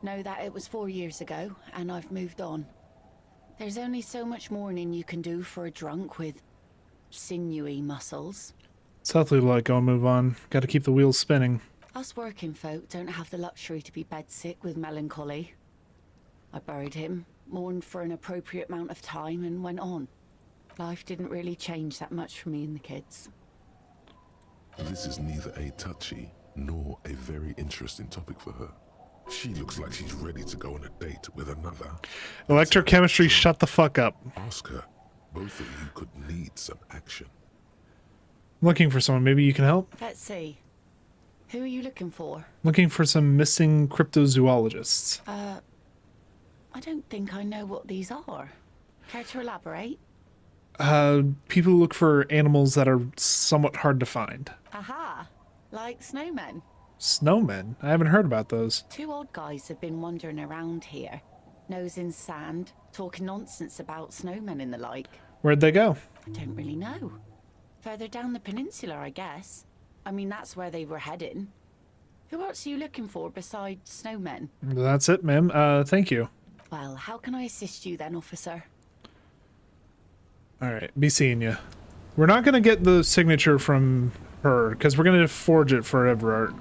know that it was 4 years ago, and I've moved on. There's only so much mourning you can do for a drunk with sinewy muscles. It's healthy to let go and move on. Gotta keep the wheels spinning. Us working folk don't have the luxury to be bedsick with melancholy. I buried him, mourned for an appropriate amount of time, and went on. Life didn't really change that much for me and the kids. This is neither a touchy nor a very interesting topic for her. She looks like she's ready to go on a date with another. Electrochemistry, shut the fuck up. Ask her. Both of you could need some action. I'm looking for someone. Maybe you can help? Let's see. Who are you looking for? Looking for some missing cryptozoologists. I don't think I know what these are. Care to elaborate? People who look for animals that are somewhat hard to find. Aha! Like snowmen. Snowmen? I haven't heard about those. 2 odd guys have been wandering around here, nose in sand, talking nonsense about snowmen and the like. Where'd they go? I don't really know. Further down the peninsula, I guess. I mean, that's where they were heading. Who else are you looking for besides snowmen? That's it, ma'am. Thank you. Well, how can I assist you then, officer? Alright, be seeing you. We're not gonna get the signature from her, because we're gonna forge it for Everard.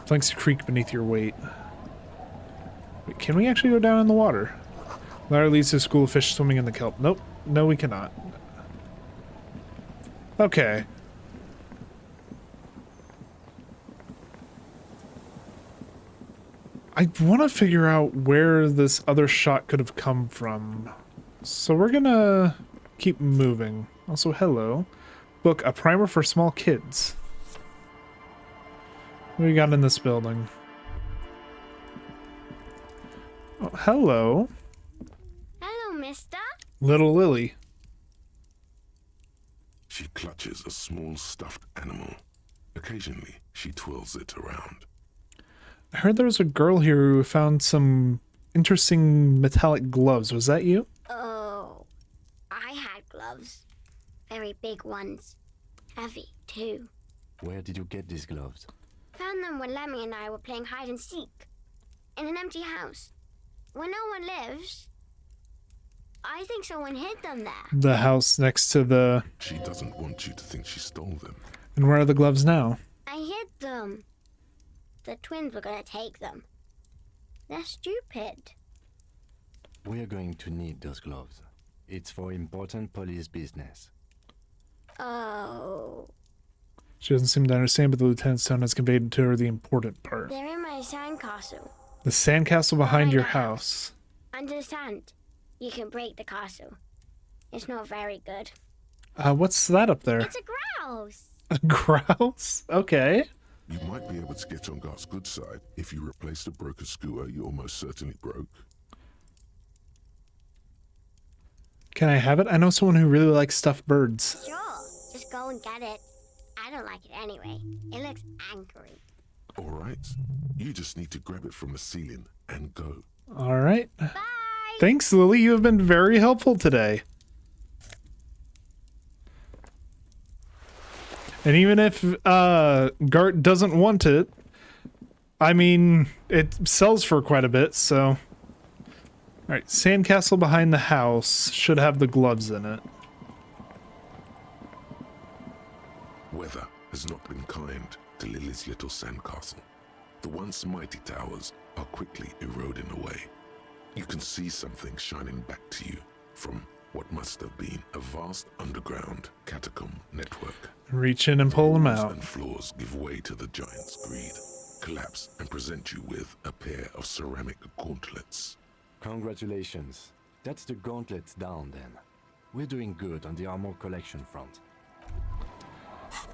Planks creak beneath your weight. Wait, can we actually go down in the water? Ladder leads to a school of fish swimming in the kelp. Nope. No, we cannot. Okay. I want to figure out where this other shot could have come from. So we're gonna keep moving. Also, hello. Book, a primer for small kids. What do we got in this building? Oh, hello. Hello, mister. Little Lily. She clutches a small stuffed animal. Occasionally, she twirls it around. I heard there was a girl here who found some interesting metallic gloves. Was that you? Oh, I had gloves. Very big ones. Heavy, too. Where did you get these gloves? Found them when Lemmy and I were playing hide and seek. In an empty house. Where no one lives. I think someone hid them there. The house next to the... She doesn't want you to think she stole them. And where are the gloves now? I hid them. The twins were gonna take them. They're stupid. We're going to need those gloves. It's for important police business. Oh. She doesn't seem to understand, but the lieutenant's tone has conveyed to her the important part. They're in my sandcastle. The sandcastle behind your house. Under the sand. You can break the castle. It's not very good. What's that up there? It's a grouse. A grouse? Okay. You might be able to get on Garth's good side if you replace the broken scooter you almost certainly broke. Can I have it? I know someone who really likes stuffed birds. Sure. Just go and get it. I don't like it anyway. It looks angry. All right. You just need to grab it from the ceiling and go. All right. Bye. Thanks, Lily. You have been very helpful today. And even if Gart doesn't want it, I mean, it sells for quite a bit, so... Alright, sandcastle behind the house should have the gloves in it. Weather has not been kind to Lily's little sandcastle. The once mighty towers are quickly eroding away. You can see something shining back to you from what must have been a vast underground catacomb network. Reach in and pull them Walls out. and floors give way to the giant's greed, collapse and present you with a pair of ceramic gauntlets. Congratulations. That's the gauntlets down then. We're doing good on the armor collection front.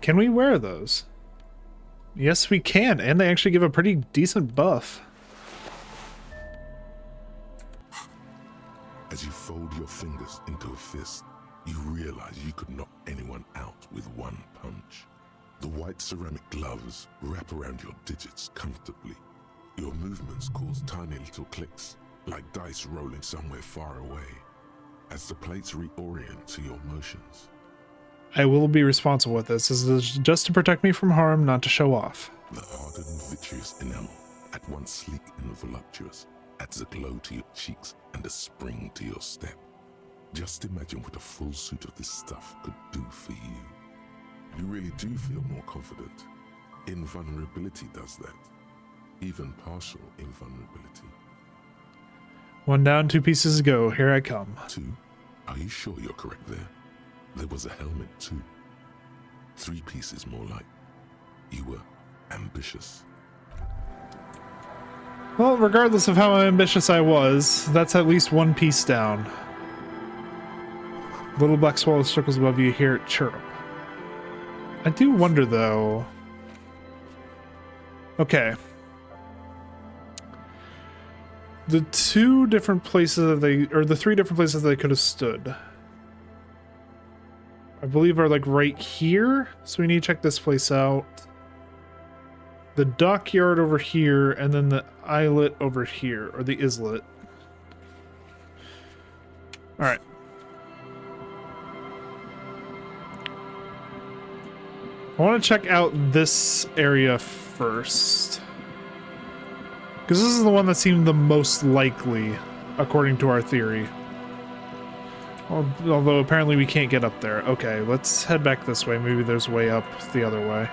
Can we wear those? Yes, we can, and they actually give a pretty decent buff. As you fold your fingers into a fist, you realize you could knock anyone out with one punch. The white ceramic gloves wrap around your digits comfortably. Your movements cause tiny little clicks, like dice rolling somewhere far away, as the plates reorient to your motions. I will be responsible with this. This is just to protect me from harm, not to show off. The hardened vitreous enamel, at once sleek and voluptuous, adds a glow to your cheeks and a spring to your step. Just imagine what a full suit of this stuff could do for you. You really do feel more confident. Invulnerability does that. Even partial invulnerability. One down, 2 pieces to go. Here I come. 2. Are you sure you're correct there? There was a helmet too. 3 pieces more like. You were ambitious. Well, regardless of how ambitious I was, that's at least 1 piece down. Little black swallow circles above you, hear it chirp. I do wonder though. Okay. The 2 different places that or the 3 different places they could have stood, I believe are like right here. So we need to check this place out. The dockyard over here, and then the islet over here, or the islet. Alright. I want to check out this area first. Because this is the one that seemed the most likely, according to our theory. Although apparently we can't get up there. Okay, let's head back this way. Maybe there's a way up the other way.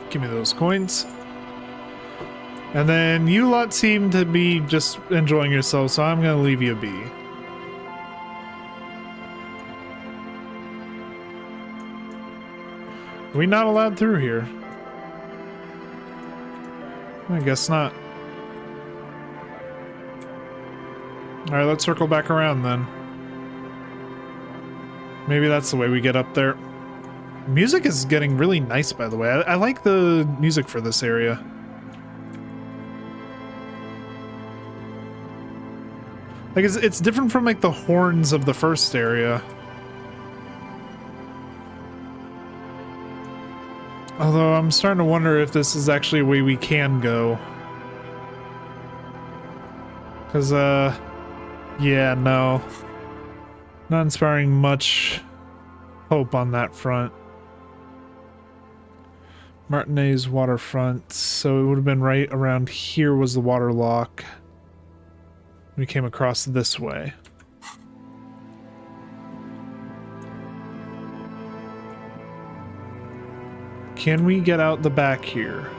Give me those coins. And then you lot seem to be just enjoying yourselves, so I'm gonna leave you be. Are we not allowed through here? I guess not. Alright, let's circle back around then. Maybe that's the way we get up there. Music is getting really nice, by the way. I like the music for this area. Like, it's different from, like, the horns of the first area. Although, I'm starting to wonder if this is actually a way we can go. Because, yeah, no. Not inspiring much hope on that front. Martinez waterfront, so it would have been right around here was the water lock. We came across this way. Can we get out the back here?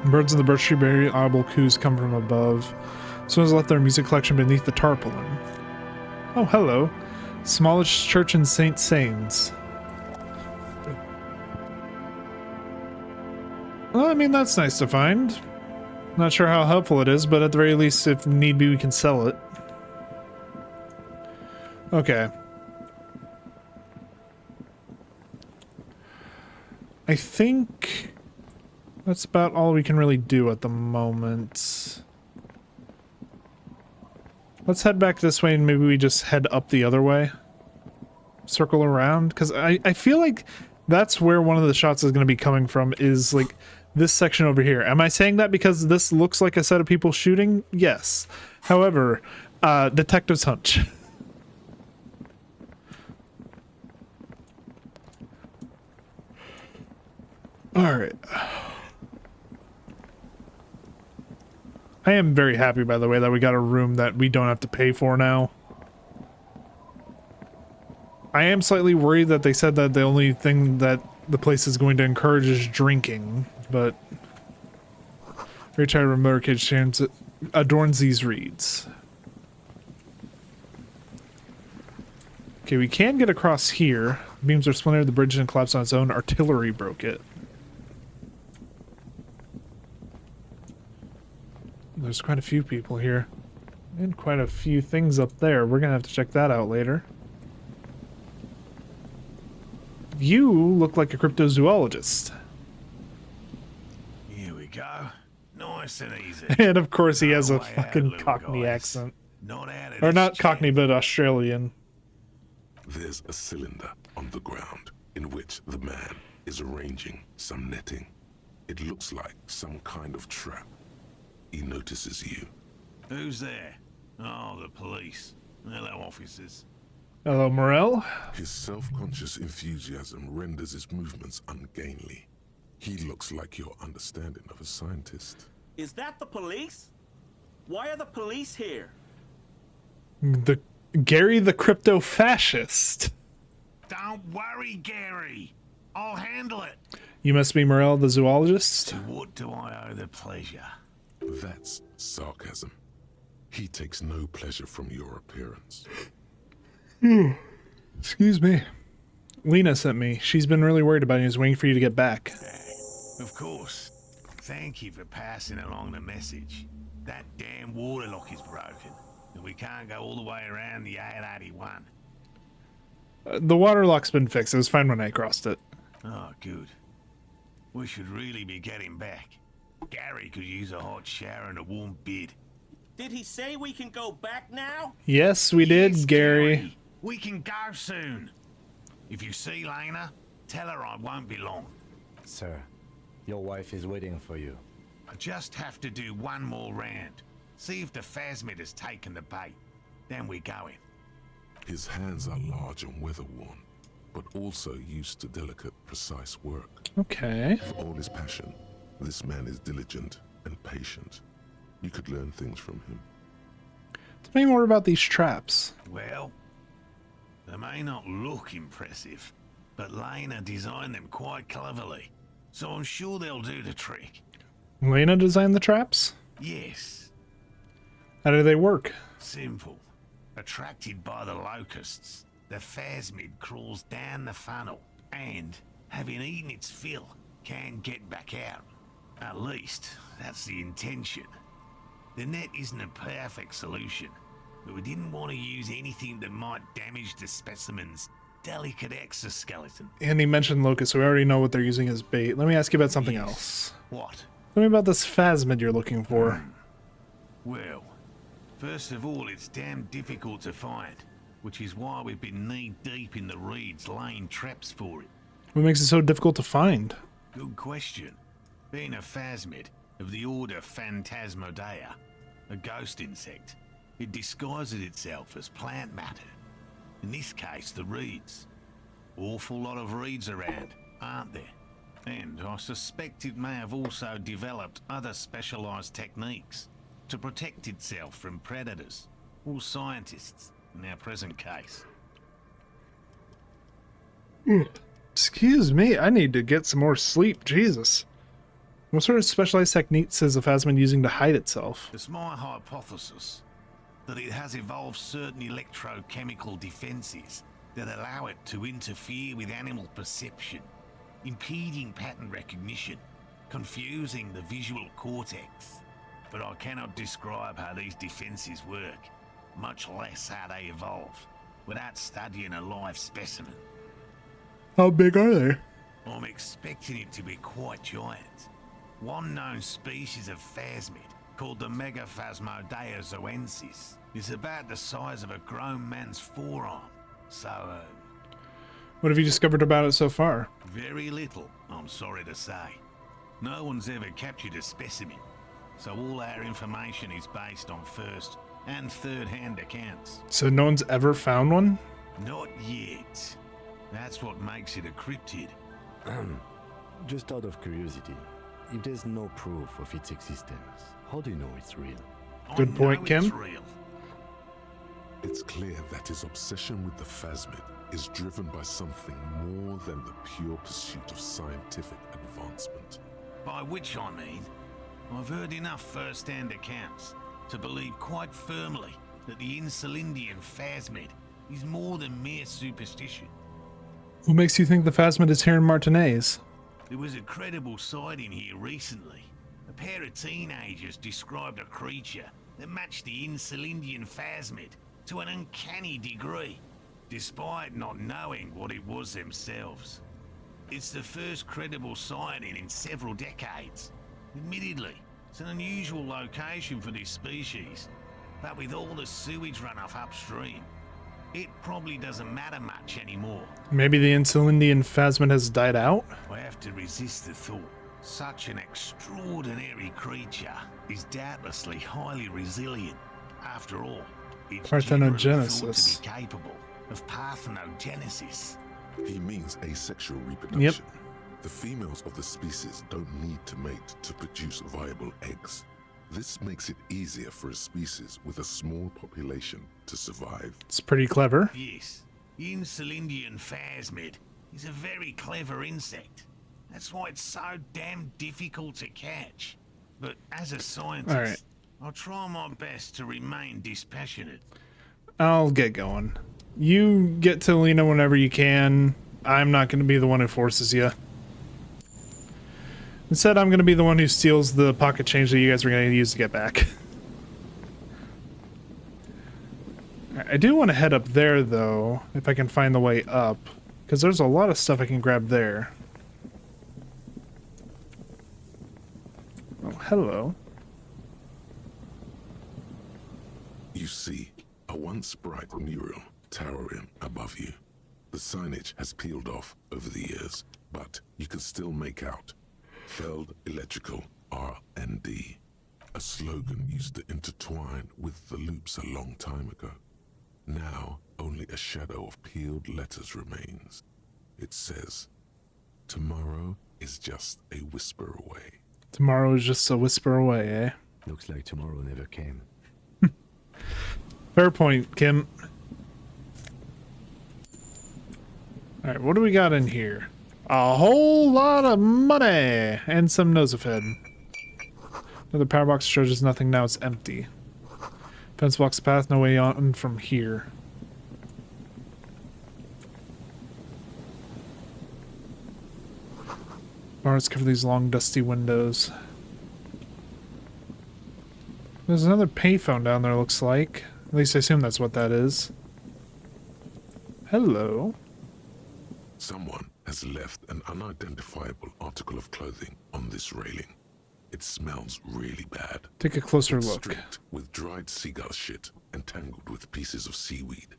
Birds in the birch tree berry audible coos come from above. Someone's left their music collection beneath the tarpaulin. Oh, hello. Smallish church in St. Sains. Well, I mean, that's nice to find. Not sure how helpful it is, but at the very least, if need be, we can sell it. Okay. I think that's about all we can really do at the moment. Let's head back this way and maybe we just head up the other way. Circle around, because I feel like that's where one of the shots is going to be coming from, is like this section over here. Am I saying that because this looks like a set of people shooting? Yes. However, detective's hunch. Alright. I am very happy, by the way, that we got a room that we don't have to pay for now. I am slightly worried that they said that the only thing that the place is going to encourage is drinking, but retired remote cage stands adorns these reeds. Okay, we can get across here. Beams are splintered, the bridge didn't collapse on its own, artillery broke it. There's quite a few people here. And quite a few things up there. We're gonna have to check that out later. You look like a cryptozoologist. Here we go. Nice and easy. And of course he has a No way out, fucking little Cockney guys. accent. Not out of Or this not chair. Cockney, but Australian. There's a cylinder on the ground in which the man is arranging some netting. It looks like some kind of trap. He notices you. Who's there? Oh, the police. Hello, officers. Hello, Morel. His self-conscious enthusiasm renders his movements ungainly. He looks like your understanding of a scientist. Is that the police? Why are the police here? The Gary the crypto fascist. Don't worry, Gary. I'll handle it. You must be Morel the zoologist. To what do I owe the pleasure? That's sarcasm. He takes no pleasure from your appearance. Excuse me. Lena sent me. She's been really worried about you. She's waiting for you to get back. Of course. Thank you for passing along the message. That damn water lock is broken, and we can't go all the way around the 881. The water lock's been fixed. It was fine when I crossed it. Oh, good. We should really be getting back. Gary could use a hot shower and a warm bed. Did he say we can go back now? Yes, we did, Yes, Gary. We can go soon. If you see Lena, tell her I won't be long. Sir, your wife is waiting for you. I just have to do one more round. See if the phasmid has taken the bait. Then we go in. His hands are large and weather-worn, but also used to delicate, precise work. Okay. For all his passion, this man is diligent and patient. You could learn things from him. Tell me more about these traps. Well, they may not look impressive, but Lena designed them quite cleverly, so I'm sure they'll do the trick. Lena designed the traps? Yes. How do they work? Simple. Attracted by the locusts, the phasmid crawls down the funnel and, having eaten its fill, can get back out. At least, that's the intention. The net isn't a perfect solution, but we didn't want to use anything that might damage the specimen's delicate exoskeleton. And he mentioned locusts, so we already know what they're using as bait. Let me ask you about something Yes. else. What? Tell me about this phasmid you're looking for. Well, first of all, it's damn difficult to find, which is why we've been knee-deep in the reeds laying traps for it. What makes it so difficult to find? Good question. Being a phasmid of the order Phantasmodea, a ghost insect, it disguises itself as plant matter. In this case, the reeds. Awful lot of reeds around, aren't there? And I suspect it may have also developed other specialized techniques to protect itself from predators or scientists in our present case. Excuse me, I need to get some more sleep. Jesus. What sort of specialized techniques is the phasmid using to hide itself? It's my hypothesis that it has evolved certain electrochemical defenses that allow it to interfere with animal perception, impeding pattern recognition, confusing the visual cortex. But I cannot describe how these defenses work, much less how they evolve, without studying a live specimen. How big are they? I'm expecting it to be quite giant. One known species of phasmid, called the Megaphasmodea zoensis, is about the size of a grown man's forearm. So, What have you discovered about it so far? very little, I'm sorry to say. No one's ever captured a specimen, so all our information is based on first and third-hand accounts. So no one's ever found one? Not yet. That's what makes it a cryptid. Just out of curiosity, if there's no proof of its existence, how do you know it's real? Good point, Kim. It's real. It's clear that his obsession with the phasmid is driven by something more than the pure pursuit of scientific advancement. By which I mean, I've heard enough first-hand accounts to believe quite firmly that the Insulindian phasmid is more than mere superstition. What makes you think the phasmid is here in Martinez? There was a credible sighting here recently. A pair of teenagers described a creature that matched the Insulindian phasmid to an uncanny degree, despite not knowing what it was themselves. It's the first credible sighting in several decades. Admittedly, it's an unusual location for this species, but with all the sewage runoff upstream, it probably doesn't matter much anymore. Maybe the Insulindian phasmid has died out? I have to resist the thought. Such an extraordinary creature is doubtlessly highly resilient. After all, it's generally thought Parthenogenesis. to be capable of parthenogenesis. He means asexual reproduction. Yep. The females of the species don't need to mate to produce viable eggs. This makes it easier for a species with a small population to survive. It's pretty clever. Yes, the Insulindian phasmid is a very clever insect. That's why it's so damn difficult to catch. But as a scientist, All right. I'll try my best to remain dispassionate. I'll get going. You get to Lena whenever you can. I'm not going to be the one who forces you. Instead, I'm going to be the one who steals the pocket change that you guys are going to use to get back. I do want to head up there, though, if I can find the way up. Because there's a lot of stuff I can grab there. Oh, hello. You see a once bright mural towering above you. The signage has peeled off over the years, but you can still make out Feld Electrical R&D, a slogan used to intertwine with the loops a long time ago. Now, only a shadow of peeled letters remains. It says, tomorrow is just a whisper away. Tomorrow is just a whisper away, eh? Looks like tomorrow never came. Fair point, Kim. Alright, what do we got in here? A whole lot of money! And some Nosafed. Another power box charges nothing, now it's empty. Fence blocks the path, no way on from here. Bars cover these long dusty windows. There's another payphone down there, looks like. At least I assume that's what that is. Hello. Someone has left an unidentifiable article of clothing on this railing. It smells really bad. Take a closer It's look. streaked with dried seagull shit and tangled with pieces of seaweed.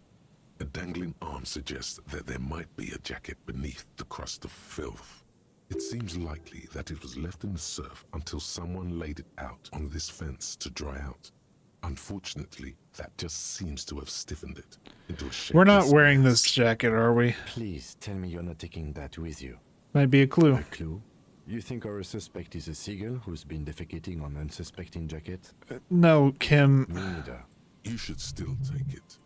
A dangling arm suggests that there might be a jacket beneath the crust of filth. It seems likely that it was left in the surf until someone laid it out on this fence to dry out. Unfortunately, that just seems to have stiffened it into a shape. We're not wearing this jacket, are we? Please tell me you're not taking that with you. Might be a clue. A clue? You think our suspect is a seagull who's been defecating on unsuspecting jacket? No, Kim. Me neither. You should still take it.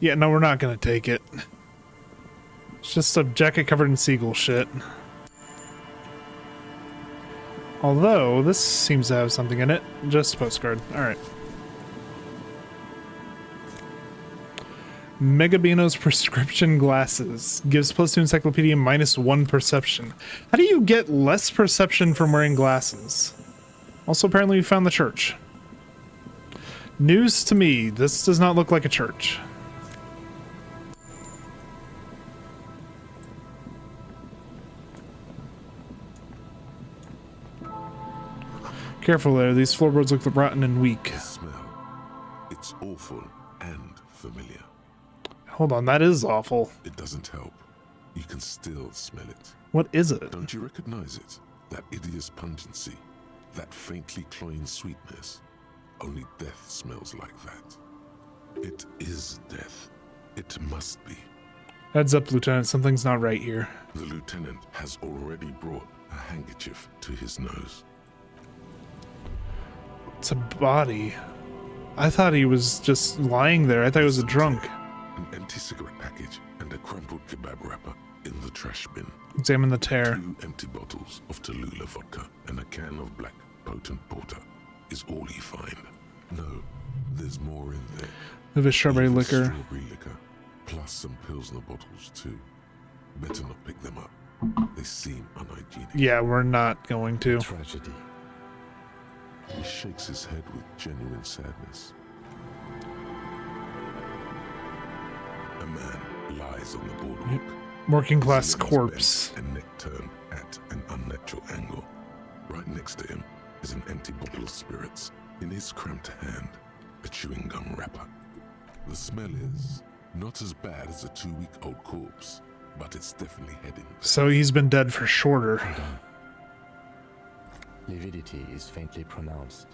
Yeah, no, we're not gonna take it. It's just a jacket covered in seagull shit. Although, this seems to have something in it. Just a postcard. Alright. Megabino's prescription glasses. Gives +2 encyclopedia -1 perception. How do you get less perception from wearing glasses? Also, apparently we found the church. News to me. This does not look like a church. Careful there, these floorboards look rotten and weak. The smell. It's awful and familiar. Hold on, that is awful. It doesn't help. You can still smell it. What is it? Don't you recognize it? That hideous pungency. That faintly cloying sweetness. Only death smells like that. It is death. It must be. Heads up, Lieutenant. Something's not right here. The lieutenant has already brought a handkerchief to his nose. It's a body. I thought he was just lying there. I thought he was a drunk. An empty cigarette package and a crumpled kebab wrapper in the trash bin. Examine the tear. 2 empty bottles of Tallulah vodka and a can of black potent porter is all you find. No, there's more in there. Of his strawberry Even liquor. Strawberry liquor, plus some Pilsner bottles too. Better not pick them up. They seem unhygienic. Yeah, we're not going to. Tragedy. He shakes his head with genuine sadness. A man lies on the boardwalk. Working class His limbs corpse. bent and neck turned at an unnatural angle. Right next to him is an empty bottle of spirits. In his cramped hand, a chewing gum wrapper. The smell is not as bad as a 2-week-old corpse, but it's definitely heading. So he's been dead for shorter. Lividity is faintly pronounced.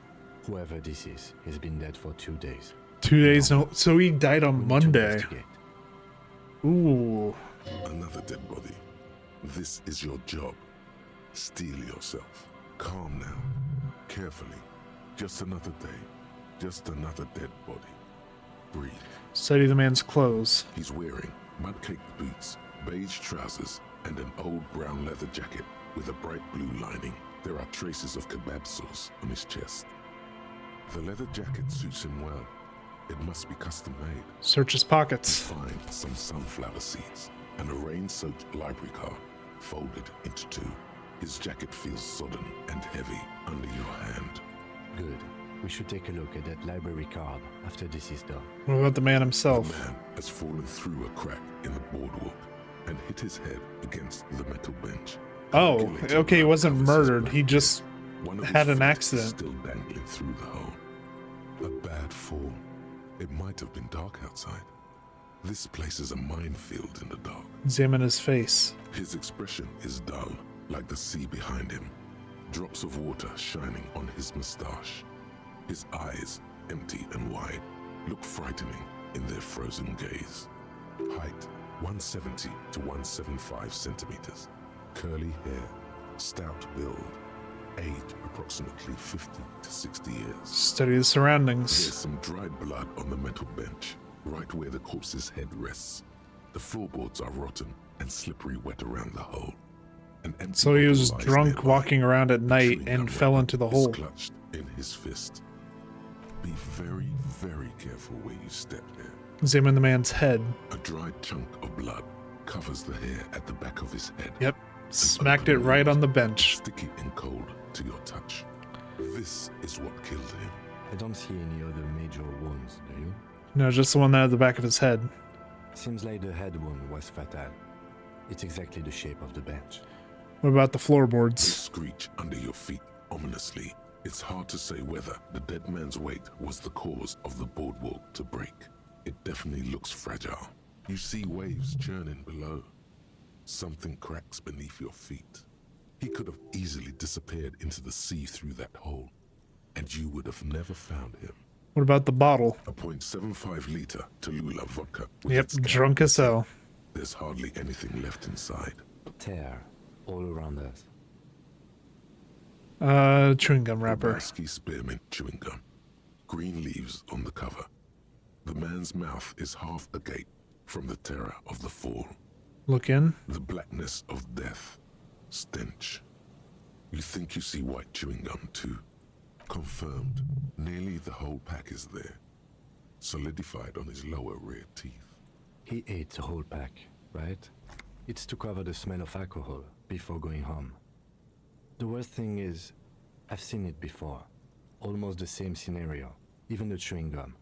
Whoever this is has been dead for 2 days. 2 days, no. So he died on We need to Monday. investigate. Ooh. Another dead body. This is your job. Steel yourself. Calm now. Carefully. Just another day. Just another dead body. Breathe. Study the man's clothes. He's wearing mud-caked boots, beige trousers, and an old brown leather jacket with a bright blue lining. There are traces of kebab sauce on his chest. The leather jacket suits him well. It must be custom made. Search his pockets. Find some sunflower seeds and a rain-soaked library card folded into two. His jacket feels sodden and heavy under your hand. Good. We should take a look at that library card after this is done. What about the man himself? The man has fallen through a crack in the boardwalk and hit his head against the metal bench. Oh, okay, he wasn't murdered. He just had an accident. Still dangling through the hole. A bad fall. It might have been dark outside. This place is a minefield in the dark. Examine his face. His expression is dull, like the sea behind him. Drops of water shining on his mustache. His eyes, empty and wide, look frightening in their frozen gaze. Height, 170 to 175 centimeters. Curly hair, stout build. Age, approximately 50 to 60 years. Study the surroundings. There's some dried blood on the metal bench, right where the corpse's head rests. The floorboards are rotten and slippery wet around the hole. So he was drunk walking around at night and fell into the hole. Clutched in his fist. Be very, very careful where you step here. Examine the man's head. A dried chunk of blood covers the hair at the back of his head. Yep. Smacked it right on the bench. Sticky and cold to your touch. This is what killed him. I don't see any other major wounds, do you? No, just the one at the back of his head. Seems like the head wound was fatal. It's exactly the shape of the bench. What about the They floorboards? screech under your feet ominously. It's hard to say whether the dead man's weight was the cause of the boardwalk to break. It definitely looks fragile. You see waves churning below. Something cracks beneath your feet. He could have easily disappeared into the sea through that hole, and you would have never found him. What about the bottle? A .75 liter Tallulah vodka. with Yep, its cap drunk as hell. There's hardly anything left inside. Tear all around us. Chewing gum wrapper. Tabasco spearmint chewing gum. Green leaves on the cover. The man's mouth is half agape from the terror of the fall. Look in. The blackness of death. Stench. You think you see white chewing gum too. Confirmed. Nearly the whole pack is there. Solidified on his lower rear teeth. He ate the whole pack, right? It's to cover the smell of alcohol before going home. The worst thing is, I've seen it before. Almost the same scenario. Even the chewing gum.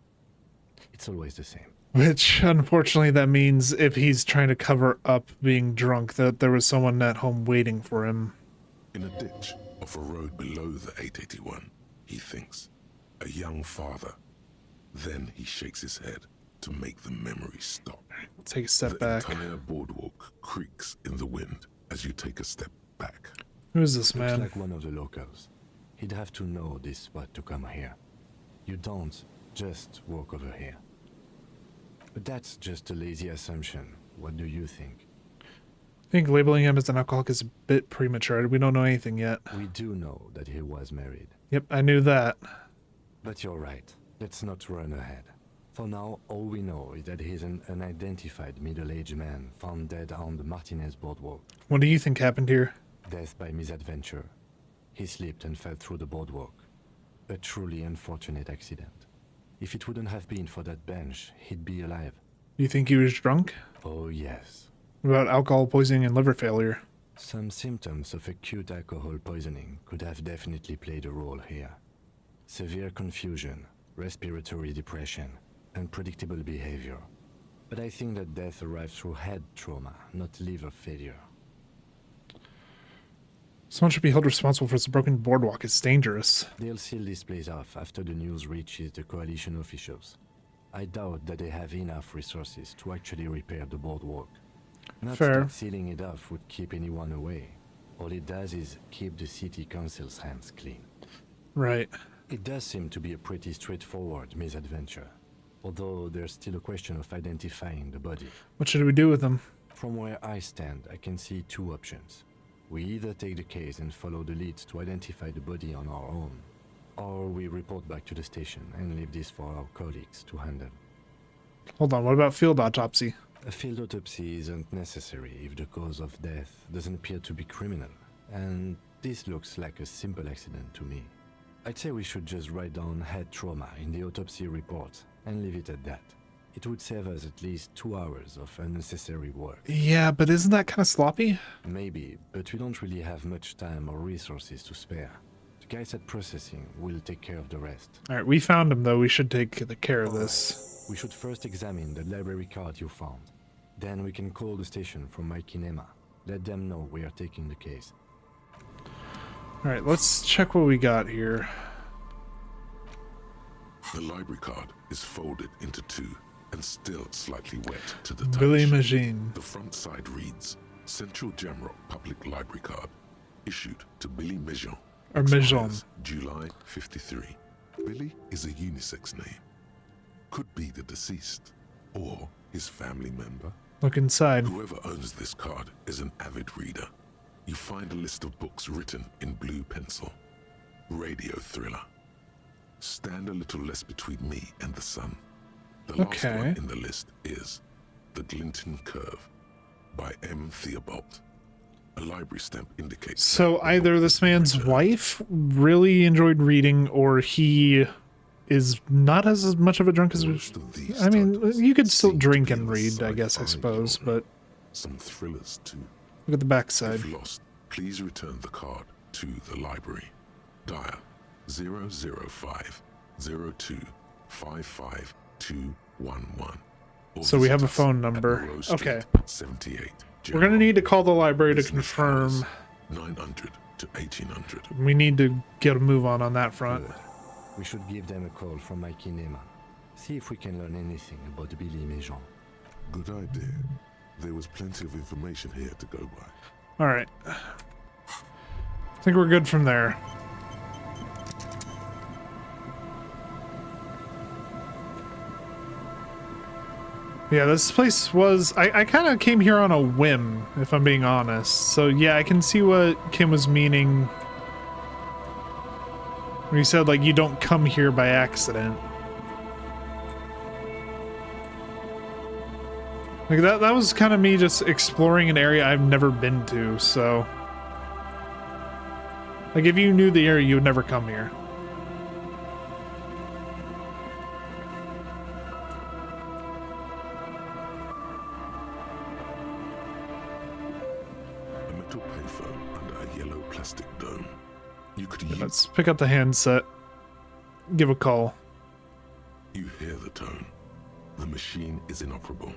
It's always the same. Which, unfortunately, that means if he's trying to cover up being drunk, that there was someone at home waiting for him. In a ditch off a road below the 881, he thinks. A young father. Then he shakes his head to make the memory stop. Take a step the back. entire boardwalk creaks in the wind as you take a step back. Who is this Looks man? like one of the locals. He'd have to know this spot to come here. You don't just walk over here. But that's just a lazy assumption. What do you think? I think labeling him as an alcoholic is a bit premature. We don't know anything yet. We do know that he was married. Yep, I knew that. But you're right. Let's not run ahead. For now, all we know is that he's an unidentified middle-aged man found dead on the Martinez boardwalk. What do you think happened here? Death by misadventure. He slipped and fell through the boardwalk. A truly unfortunate accident. If it wouldn't have been for that bench, he'd be alive. Do you think he was drunk? Oh, yes. What about alcohol poisoning and liver failure? Some symptoms of acute alcohol poisoning could have definitely played a role here. Severe confusion, respiratory depression, unpredictable behavior. But I think that death arrived through head trauma, not liver failure. Someone should be held responsible for this broken boardwalk. It's dangerous. They'll seal this place off after the news reaches the coalition officials. I doubt that they have enough resources to actually repair the boardwalk. Not Fair. that sealing it off would keep anyone away. All it does is keep the city council's hands clean. Right. It does seem to be a pretty straightforward misadventure, although there's still a question of identifying the body. What should we do with him? From where I stand, I can see two options. We either take the case and follow the leads to identify the body on our own, Or we report back to the station and leave this for our colleagues to handle. Hold on, what about field autopsy? A field autopsy isn't necessary if the cause of death doesn't appear to be criminal, and this looks like a simple accident to me. I'd say we should just write down head trauma in the autopsy report and leave it at that. It would save us at least 2 hours of unnecessary work. Yeah, but isn't that kind of sloppy? Maybe, but we don't really have much time or resources to spare. The guys at processing will take care of the rest. Alright, we found him though. We should take care of this. We should first examine the library card you found. Then we can call the station from my kinema. Let them know we are taking the case. Alright, let's check what we got here. The library card is folded into two and still slightly wet to the touch. Billy Magine. The front side reads, Central Jamrock Public Library Card, issued to Billy Majon. Or Majon. July 53. Billy is a unisex name. Could be the deceased, or his family member. Look inside. Whoever owns this card is an avid reader. You find a list of books written in blue pencil. Radio thriller. Stand a little less between me and the sun. The last one in the list is The Glinton Curve by M. Theobald. A library stamp indicates... So either this man's wife really enjoyed reading, or he is not as much of a drunk as... I mean, you could still drink and read, I guess, I suppose, but... Some thrillers, too. Look at the backside. If lost, please return the card to the library. Dial 005 02 55 211. So we have a phone number. Okay. 78. We're gonna need to call the library to confirm. 900 to 1800. We need to get a move on that front. Good. We should give them a call from my kinema. See if we can learn anything about Billy Majon. Good idea. There was plenty of information here to go by. All right. I think we're good from there. Yeah, this place was... I kind of came here on a whim, if I'm being honest. So yeah, I can see what Kim was meaning when he said, like, you don't come here by accident. Like, that was kind of me just exploring an area I've never been to, so... Like, if you knew the area, you would never come here. Let's pick up the handset. Give a call. You hear the tone. The machine is inoperable.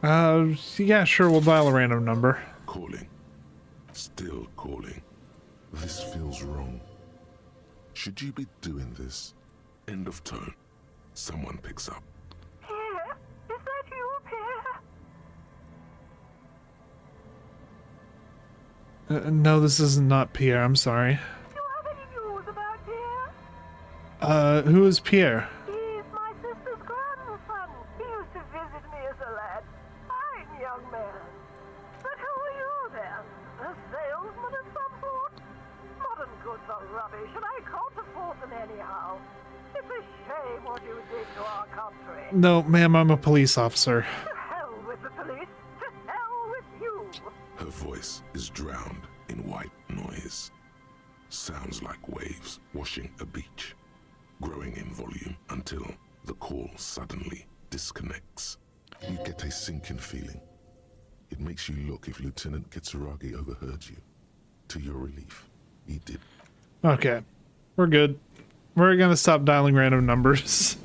Yeah, sure, we'll dial a random number. Calling. Still calling. This feels wrong. Should you be doing this? End of tone. Someone picks up. Pierre? Is that you, Pierre? No, this is not Pierre, I'm sorry. Do you have any news about Pierre? Who is Pierre? He's my sister's grandson. He used to visit me as a lad. Fine young man. But who are you then? A salesman of some sort? Modern goods are rubbish, and I can't afford them anyhow. It's a shame what you did to our country. No, ma'am, I'm a police officer. To hell with the police. To hell with you. Her voice is drowned in white noise. Sounds like waves washing a beach, growing in volume until the call suddenly disconnects. You get a sinking feeling. It makes you look if Lieutenant Kitsuragi overheard you. To your relief, he did. Okay, we're good. We're gonna stop dialing random numbers.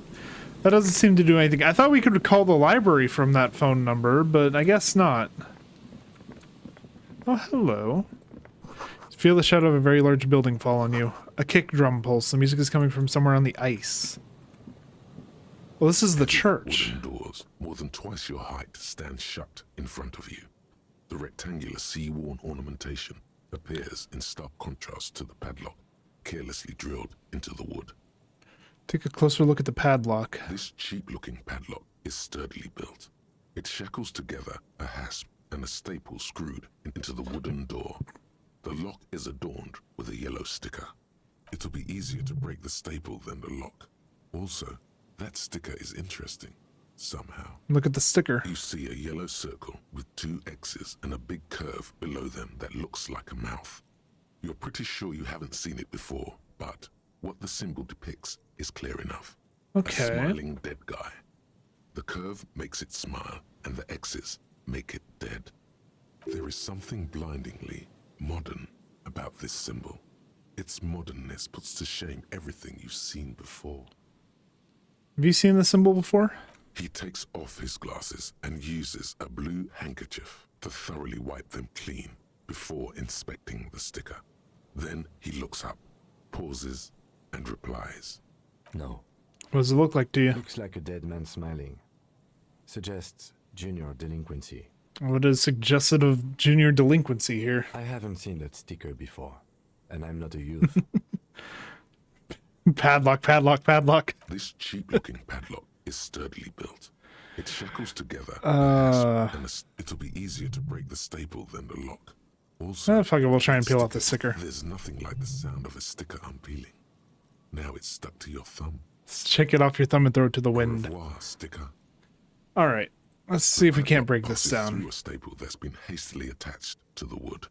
That doesn't seem to do anything. I thought we could call the library from that phone number, but I guess not. Oh, hello. Feel the shadow of a very large building fall on you. A kick drum pulse. The music is coming from somewhere on the ice. Well, this is the church. Wooden doors, more than twice your height, stand shut in front of you. The rectangular sea-worn ornamentation appears in stark contrast to the padlock, carelessly drilled into the wood. Take a closer look at the padlock. This cheap-looking padlock is sturdily built. It shackles together a hasp and a staple screwed into the wooden door. The lock is adorned with a yellow sticker. It'll be easier to break the staple than the lock. Also, that sticker is interesting. Somehow. Look at the sticker. You see a yellow circle with 2 X's and a big curve below them that looks like a mouth. You're pretty sure you haven't seen it before, but what the symbol depicts is clear enough. Okay. A smiling dead guy. The curve makes it smile, and the X's make it dead. There is something blindingly modern about this symbol. Its modernness puts to shame everything you've seen before. Have you seen the symbol before? He takes off his glasses and uses a blue handkerchief to thoroughly wipe them clean before inspecting the sticker. Then he looks up, pauses, and replies. No. What does it look like to you? Looks like a dead man smiling. Suggests junior delinquency. What is suggestive of junior delinquency here? I haven't seen that sticker before, and I'm not a youth. Padlock, padlock, padlock. This cheap-looking padlock is sturdily built. It shackles together and it'll be easier to break the staple than the lock. Also, fuck it, we'll try and peel off the sticker. There's nothing like the sound of a sticker unpeeling. Now it's stuck to your thumb. Let's check it off your thumb and throw it to the wind. Au revoir, sticker. All right, let's see if we can't break this down. Through a staple that's been hastily attached to the wood.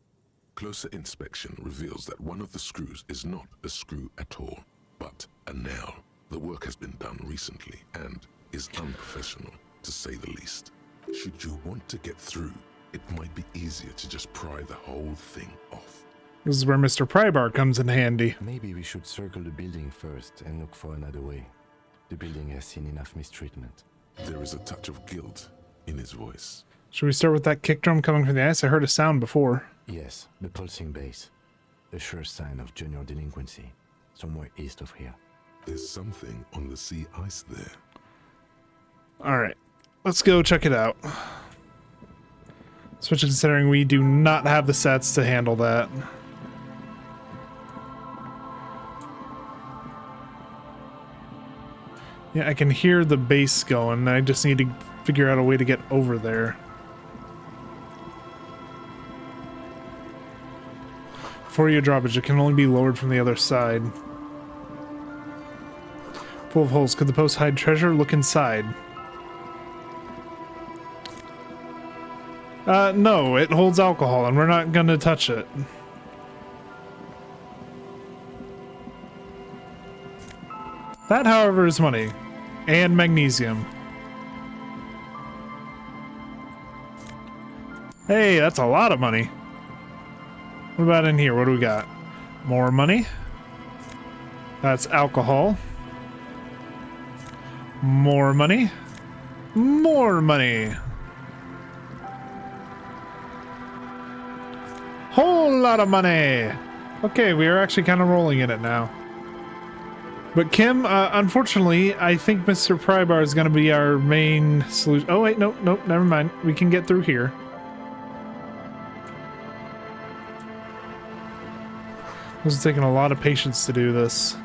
Closer inspection reveals that one of the screws is not a screw at all, but a nail. The work has been done recently and is unprofessional, to say the least. Should you want to get through, it might be easier to just pry the whole thing off. This is where Mr. Prybar comes in handy. Maybe we should circle the building first and look for another way. The building has seen enough mistreatment. There is a touch of guilt in his voice. Should we start with that kick drum coming from the ice? I heard a sound before. Yes, the pulsing bass. A sure sign of junior delinquency. Somewhere east of here. There's something on the sea ice there. Alright, let's go check it out. Especially considering we do not have the sets to handle that. Yeah, I can hear the bass going. I just need to figure out a way to get over there. For your drawbridge, it can only be lowered from the other side. Full of holes. Could the post hide treasure? Look inside. No, it holds alcohol, and we're not gonna touch it. That, however, is money. And magnesium. Hey, that's a lot of money. What about in here? What do we got? More money. That's alcohol. More money. More money. Whole lot of money. Okay, we are actually kind of rolling in it now. But Kim, unfortunately, I think Mr. Prybar is going to be our main solution. Oh, wait, nope, never mind. We can get through here. This is taking a lot of patience to do this.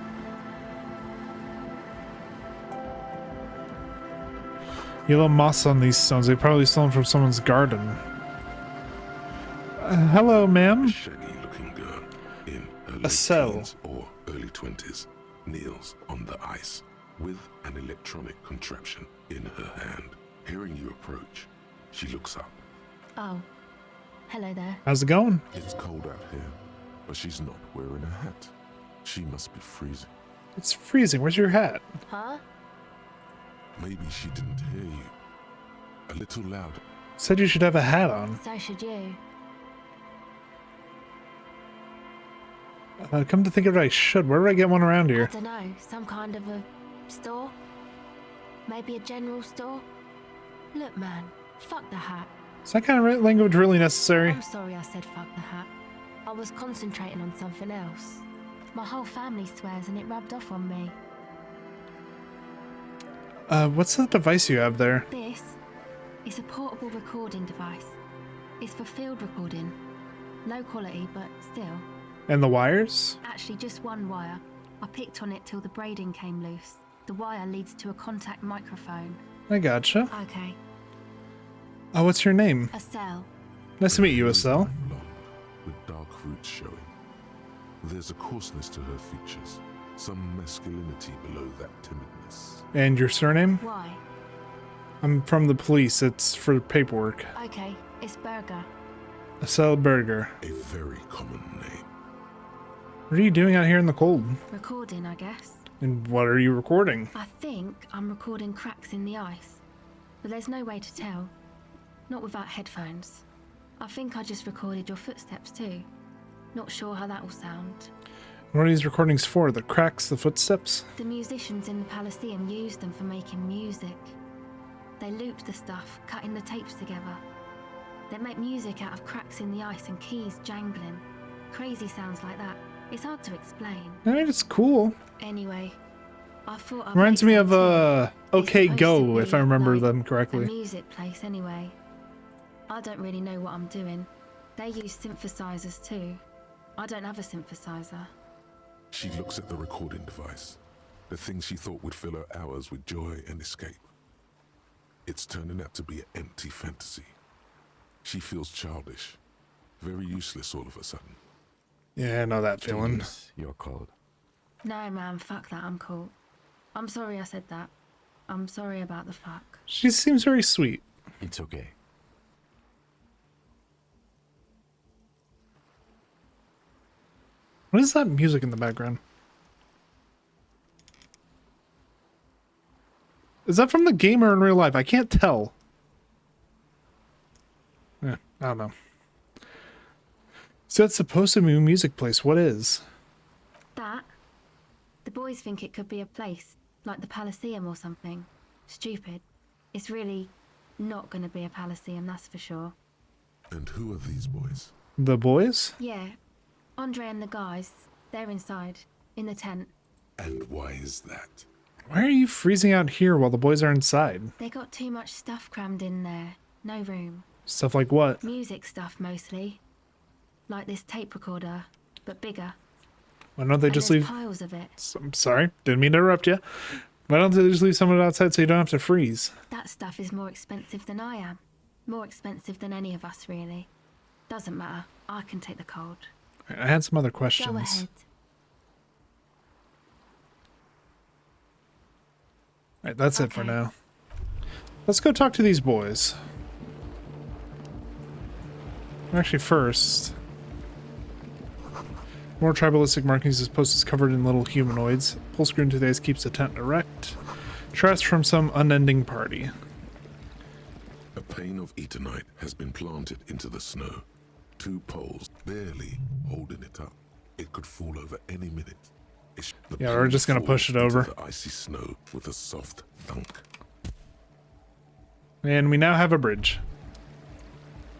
Yellow moss on these stones. They probably stolen from someone's garden. Hello, ma'am. A shaggy-looking girl in her late cell. teens or early 20s kneels on the ice with an electronic contraption in her hand. Hearing you approach, she looks up. Oh, hello there. How's it going? It's cold out here, but she's not wearing a hat. She must be freezing. It's freezing. Where's your hat? Huh? Maybe she didn't hear you. A little louder. Said you should have a hat on. So should you. Come to think of it, I should. Where do I get one around here? I don't know. Some kind of a store? Maybe a general store? Look, man. Fuck the hat. Is that kind of language really necessary? I'm sorry I said fuck the hat. I was concentrating on something else. My whole family swears and it rubbed off on me. What's the device you have there? This is a portable recording device. It's for field recording. Low quality, but still. And the wires? Actually, just one wire. I picked on it till the braiding came loose. The wire leads to a contact microphone. I gotcha. Okay. What's your name? Estelle. Nice to meet you, Estelle. Blonde, with dark roots showing. There's a coarseness to her features, some masculinity below that timidness. And your surname? Why? I'm from the police. It's for paperwork. Okay, it's Berger. Estelle Berger. A very common name. What are you doing out here in the cold? Recording, I guess. And what are you recording? I think I'm recording cracks in the ice. But there's no way to tell. Not without headphones. I think I just recorded your footsteps too. Not sure how that will sound. What are these recordings for? The cracks, the footsteps? The musicians in the Elysium used them for making music. They looped the stuff, cutting the tapes together. They make music out of cracks in the ice and keys jangling. Crazy sounds like that. It's hard to explain. I mean, it's cool. Anyway, I thought I'd Reminds make me of some tea. OK It's Go, supposed if to I be, remember like, them a correctly. music place anyway. I don't really know what I'm doing. They use synthesizers too. I don't have a synthesizer. She looks at the recording device, the thing she thought would fill her hours with joy and escape. It's turning out to be an empty fantasy. She feels childish, very useless all of a sudden. Yeah, I know that feeling. Yes, you're cold. No man, fuck that, I'm cool. I'm sorry I said that. I'm sorry about the fuck. She seems very sweet. It's okay. What is that music in the background? Is that from the game or in real life? I can't tell. I don't know. So it's supposed to be a music place. What is? That? The boys think it could be a place, like the Elysium or something. Stupid. It's really not gonna be a Elysium, that's for sure. And who are these boys? The boys? Yeah. Andre and the guys, they're inside, in the tent. And why is that? Why are you freezing out here while the boys are inside? They got too much stuff crammed in there. No room. Stuff like what? Music stuff, mostly. Like this tape recorder, but bigger. Why don't they And just there's leave... piles of it. I'm sorry, didn't mean to interrupt you. Why don't they just leave some of it outside so you don't have to freeze? That stuff is more expensive than I am. More expensive than any of us, really. Doesn't matter. I can take the cold. I had some other Go questions. ahead. Alright, that's it for now. Let's go talk to these boys. Actually, first... More tribalistic markings. This post is covered in little humanoids. Full screen today's keeps the tent erect. Trust from some unending party. A pane of Eternite has been planted into the snow. 2 poles barely holding it up. It could fall over any minute. The Yeah, we're just gonna pane push it falls over. into the icy snow with a soft thunk. And we now have a bridge.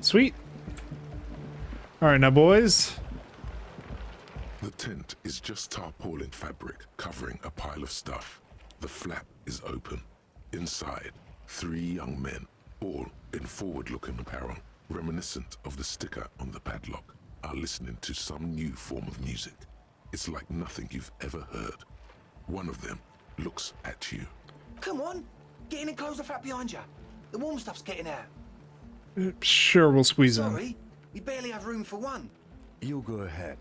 Sweet. Alright, now boys. The tent is just tarpaulin fabric covering a pile of stuff. The flap is open. Inside, 3 young men, all in forward-looking apparel, reminiscent of the sticker on the padlock, are listening to some new form of music. It's like nothing you've ever heard. One of them looks at you. Come on, get in and close the flap behind you. The warm stuff's getting out. Sure, we'll squeeze in. Sorry, we barely have room for one. You go ahead.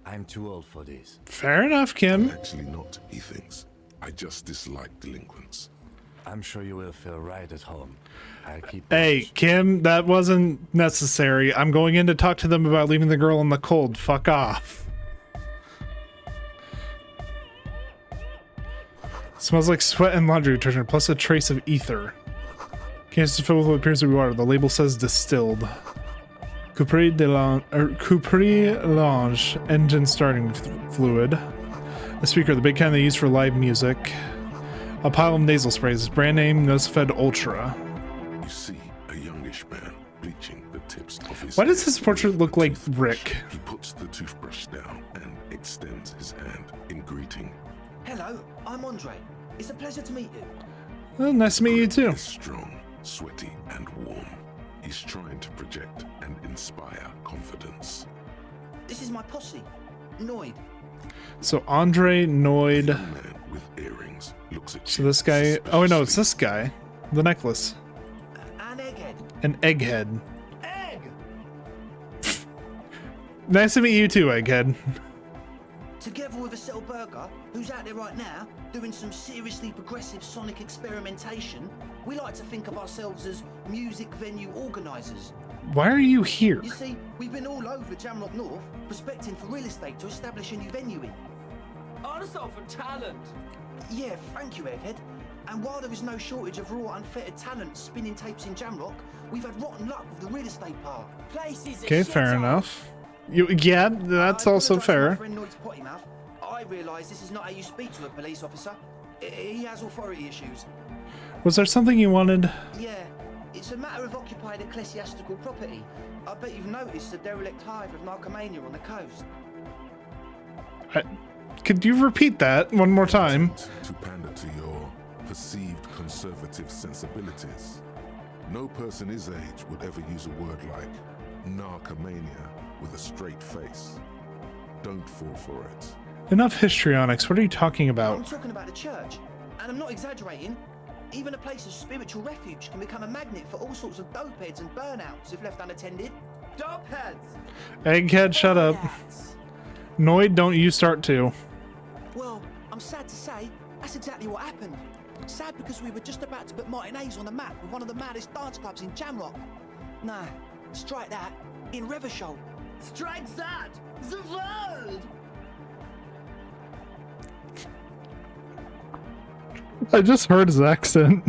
I'm too old for this. Fair enough, Kim. Actually not, he thinks. I just dislike delinquents. I'm sure you will feel right at home. I'll keep Hey, watch. Kim, that wasn't necessary. I'm going in to talk to them about leaving the girl in the cold. Fuck off. Smells like sweat and laundry detergent, plus a trace of ether. Canister filled with what appears to be water. The label says distilled. Capri Lange engine starting fluid. A speaker, the big kind they use for live music. A pile of nasal sprays. Brand name Nosfed Ultra. You see a youngish man bleaching the tips of his Why does hair his portrait with look a like toothbrush. Rick? He puts the toothbrush down and extends his hand in greeting. Hello, I'm Andre. It's a pleasure to meet you. Well, nice to meet you too. Is strong, sweaty, and warm. He's trying to project and inspire confidence. This is my posse, Noid. So Andre Noid. Young man with earrings looks at So you this guy. Oh wait, no, it's suspiciously. this guy. The necklace. An egghead. An egghead. Egg! Nice to meet you too, egghead. together with a Settle Burger, who's out there right now, doing some seriously progressive sonic experimentation, we like to think of ourselves as music venue organisers. Why are you here? You see, we've been all over Jamrock North, prospecting for real estate to establish a new venue in. Also for talent. Yeah, thank you, Egghead. And while there is no shortage of raw, unfettered talent spinning tapes in Jamrock, we've had rotten luck with the real estate part. Places Okay, fair enough. Yeah, that's also fair. I realise this is not how you speak to a police officer. He has authority issues. Was there something you wanted? Yeah, it's a matter of occupied ecclesiastical property. I bet you've noticed the derelict hive of narcomania on the coast. Could you repeat that one more time? To pander to your perceived conservative sensibilities. No person his age would ever use a word like narcomania with a straight face. Don't fall for it. Enough histrionics. What are you talking about? I'm talking about the church, and I'm not exaggerating. Even a place of spiritual refuge can become a magnet for all sorts of dopeheads and burnouts if left unattended. Dopeheads! Egghead, shut up. Noid, don't you start too. Well, I'm sad to say, that's exactly what happened. Sad because we were just about to put Martinez on the map with one of the maddest dance clubs in Jamrock. Nah, strike that. In Reversholt. Strike that! The world! I just heard his accent.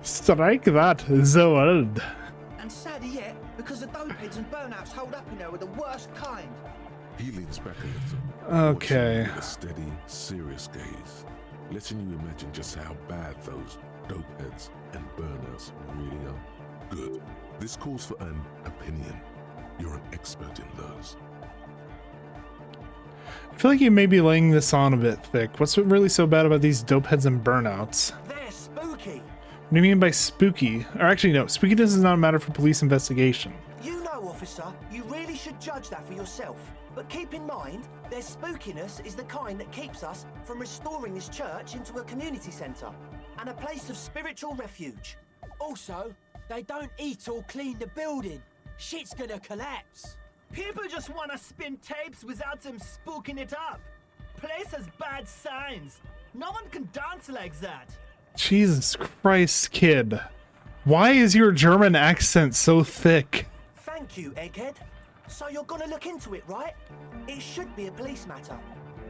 Strike that, the world. And sadder yet, because the dopeheads and burnouts hold up in there with the worst kind. He leans back a little. Okay. With a steady, serious gaze, letting you imagine just how bad those dopeheads and burnouts really are. Good. This calls for an opinion. You're an expert in those. I feel like you may be laying this on a bit thick. What's really so bad about these dopeheads and burnouts? They're spooky. What do you mean by spooky? Or actually, no, spookiness is not a matter for police investigation. You know, officer, you really should judge that for yourself. But keep in mind, their spookiness is the kind that keeps us from restoring this church into a community centre and a place of spiritual refuge. Also, they don't eat or clean the building. Shit's gonna collapse. People just wanna spin tapes without them spooking it up. Place has bad signs. No one can dance like that. Jesus Christ, kid. Why is your German accent so thick? Thank you, Egghead. So you're gonna look into it, right? It should be a police matter.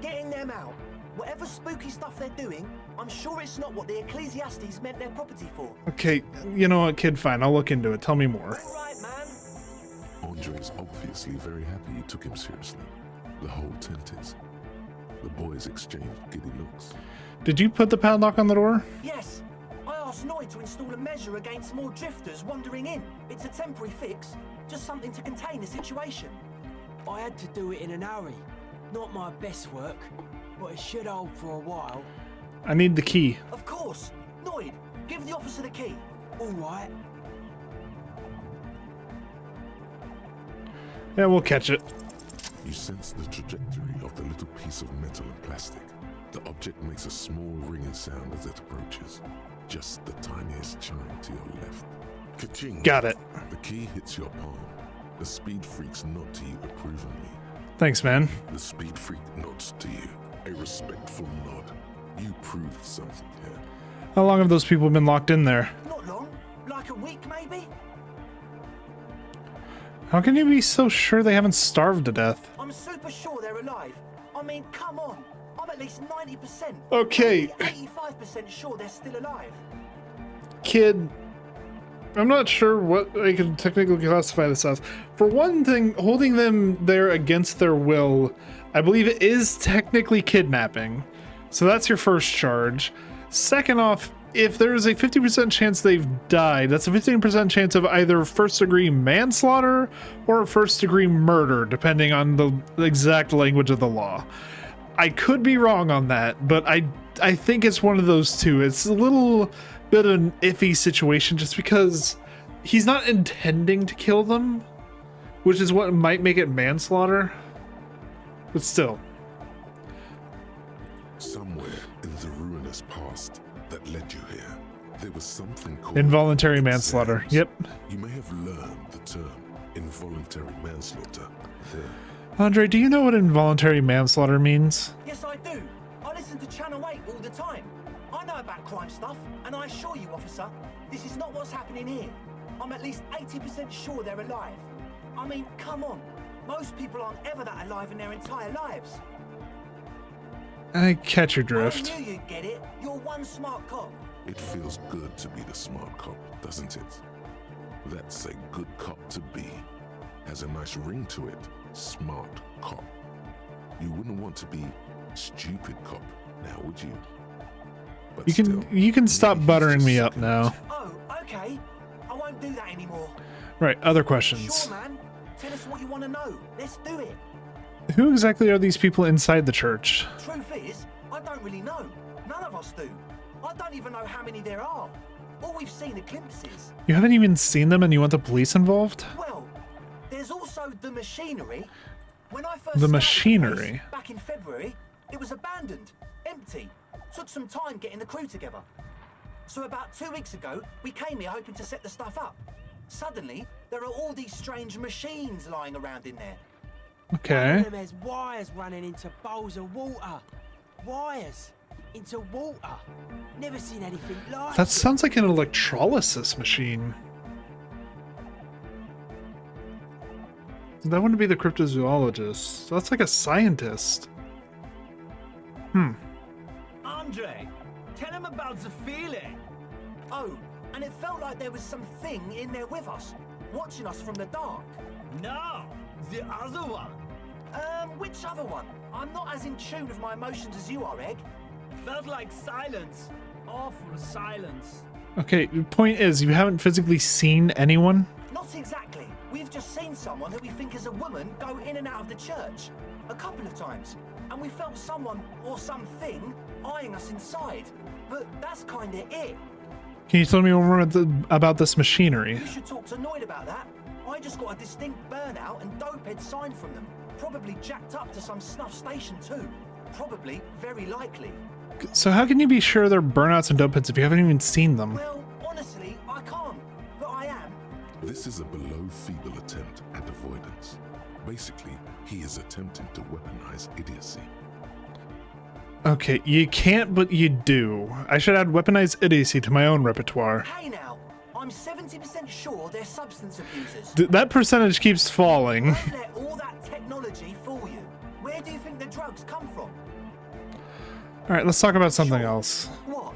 Getting them out. Whatever spooky stuff they're doing, I'm sure it's not what the Ecclesiastes meant their property for. Okay, you know what, kid, fine. I'll look into it. Tell me more. All right, man. Andre's obviously very happy you took him seriously. The whole tent is. The boys exchanged giddy looks. Did you put the padlock on the door? Yes. I asked Noid to install a measure against more drifters wandering in. It's a temporary fix, just something to contain the situation. I had to do it in an hurry. Not my best work, but it should hold for a while. I need the key. Of course. Noid, give the officer the key. All right. Yeah, we'll catch it. You sense the trajectory of the little piece of metal and plastic. The object makes a small ringing sound as it approaches. Just the tiniest chime to your left. Ka-ching! Got it. The key hits your palm. The speed freaks nod to you approvingly. Thanks, man. The speed freak nods to you. A respectful nod. You proved something here. How long have those people been locked in there? Not long. Like a week, maybe? How can you be so sure they haven't starved to death? I'm super sure they're alive. I mean, come on. I'm at least 90%. Okay. 85% sure they're still alive. Kid, I'm not sure what I can technically classify this as. For one thing, holding them there against their will, I believe it is technically kidnapping. So that's your first charge. Second off, if there is a 50% chance they've died, that's a 15% chance of either first-degree manslaughter or first-degree murder, depending on the exact language of the law. I could be wrong on that, but I think it's one of those two. It's a little bit of an iffy situation just because he's not intending to kill them, which is what might make it manslaughter. But still. Somewhere in the ruinous past that led you here, there was something called Involuntary manslaughter. Yep. You may have learned the term involuntary manslaughter. There. Andre, do you know what involuntary manslaughter means? Yes, I do. I listen to Channel 8 all the time. I know about crime stuff, and I assure you, officer, this is not what's happening here. I'm at least 80% sure they're alive. I mean, come on. Most people aren't ever that alive in their entire lives. I catch your drift. I knew you'd get it. You're one smart cop. It feels good to be the smart cop, doesn't it? That's a good cop to be. Has a nice ring to it. Smart cop. You wouldn't want to be stupid cop, now would you? But You can stop buttering me up now. Oh, okay. I won't do that anymore. Right, other questions. Sure, man. Tell us what you want to know. Let's do it. Who exactly are these people inside the church? Truth is, I don't really know. None of us do. I don't even know how many there are. All we've seen are glimpses. You haven't even seen them and you want the police involved? Well, there's also the machinery. When I first The started machinery? place back in February, it was abandoned, empty. Took some time getting the crew together. So about 2 weeks ago, we came here hoping to set the stuff up. Suddenly, there are all these strange machines lying around in there. Okay. There's wires running into bowls of water. Wires into water. Never seen anything like That it. sounds like an electrolysis machine. That wouldn't be the cryptozoologist. That's like a scientist. Andre, tell him about the feeling. Oh, and it felt like there was something in there with us, watching us from the dark. No, the other one. Which other one? I'm not as in tune with my emotions as you are, Egg. Felt like silence. Awful silence. Okay, the point is, you haven't physically seen anyone? Not exactly. We've just seen someone who we think is a woman go in and out of the church. A couple of times. And we felt someone or something eyeing us inside. But that's kinda it. Can you tell me more about this machinery? You should talk to Noid about that. I just got a distinct burnout and dopehead sign from them. Probably jacked up to some snuff station too. Probably, very likely. So how can you be sure they're burnouts and dopeheads if you haven't even seen them? Well, honestly, I can't. But I am. This is a below feeble attempt at avoidance. Basically, he is attempting to weaponize idiocy. Okay, you can't, but you do. I should add weaponized idiocy to my own repertoire. Hey now, I'm 70% sure they're substance abusers. That percentage keeps falling. Don't let all that technology fool you. Where do you think the drugs come from? All right, let's talk about something else. What?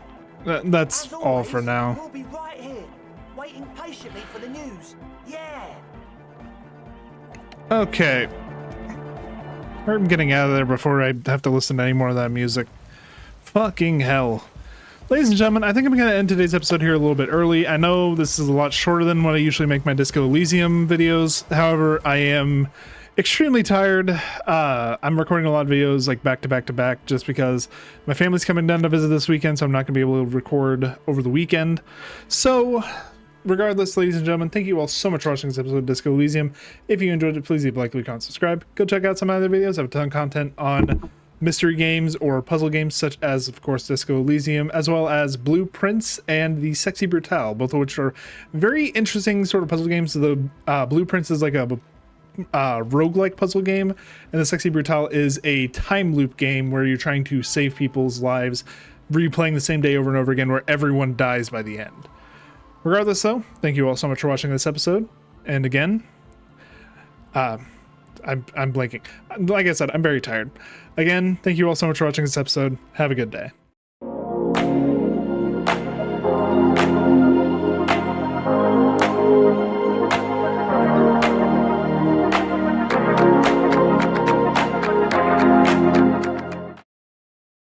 That's As all always, for now. We'll be right here, waiting patiently for the news. Yeah. Okay. I'm getting out of there before I have to listen to any more of that music. Fucking hell. Ladies and gentlemen, I think I'm going to end today's episode here a little bit early. I know this is a lot shorter than what I usually make my Disco Elysium videos. However, I am extremely tired. I'm recording a lot of videos like back to back to back just because my family's coming down to visit this weekend, so I'm not going to be able to record over the weekend. So regardless, ladies and gentlemen, thank you all so much for watching this episode of Disco Elysium. If you enjoyed it, please leave a like, comment, subscribe. Go check out some other videos. I have a ton of content on mystery games or puzzle games such as, of course, Disco Elysium, as well as Blueprints and the Sexy Brutale, both of which are very interesting sort of puzzle games. The Blueprints is like a roguelike puzzle game, and the Sexy Brutale is a time loop game where you're trying to save people's lives, replaying the same day over and over again where everyone dies by the end. Regardless, though, thank you all so much for watching this episode. And again, I'm blanking. Like I said, I'm very tired. Again, thank you all so much for watching this episode. Have a good day.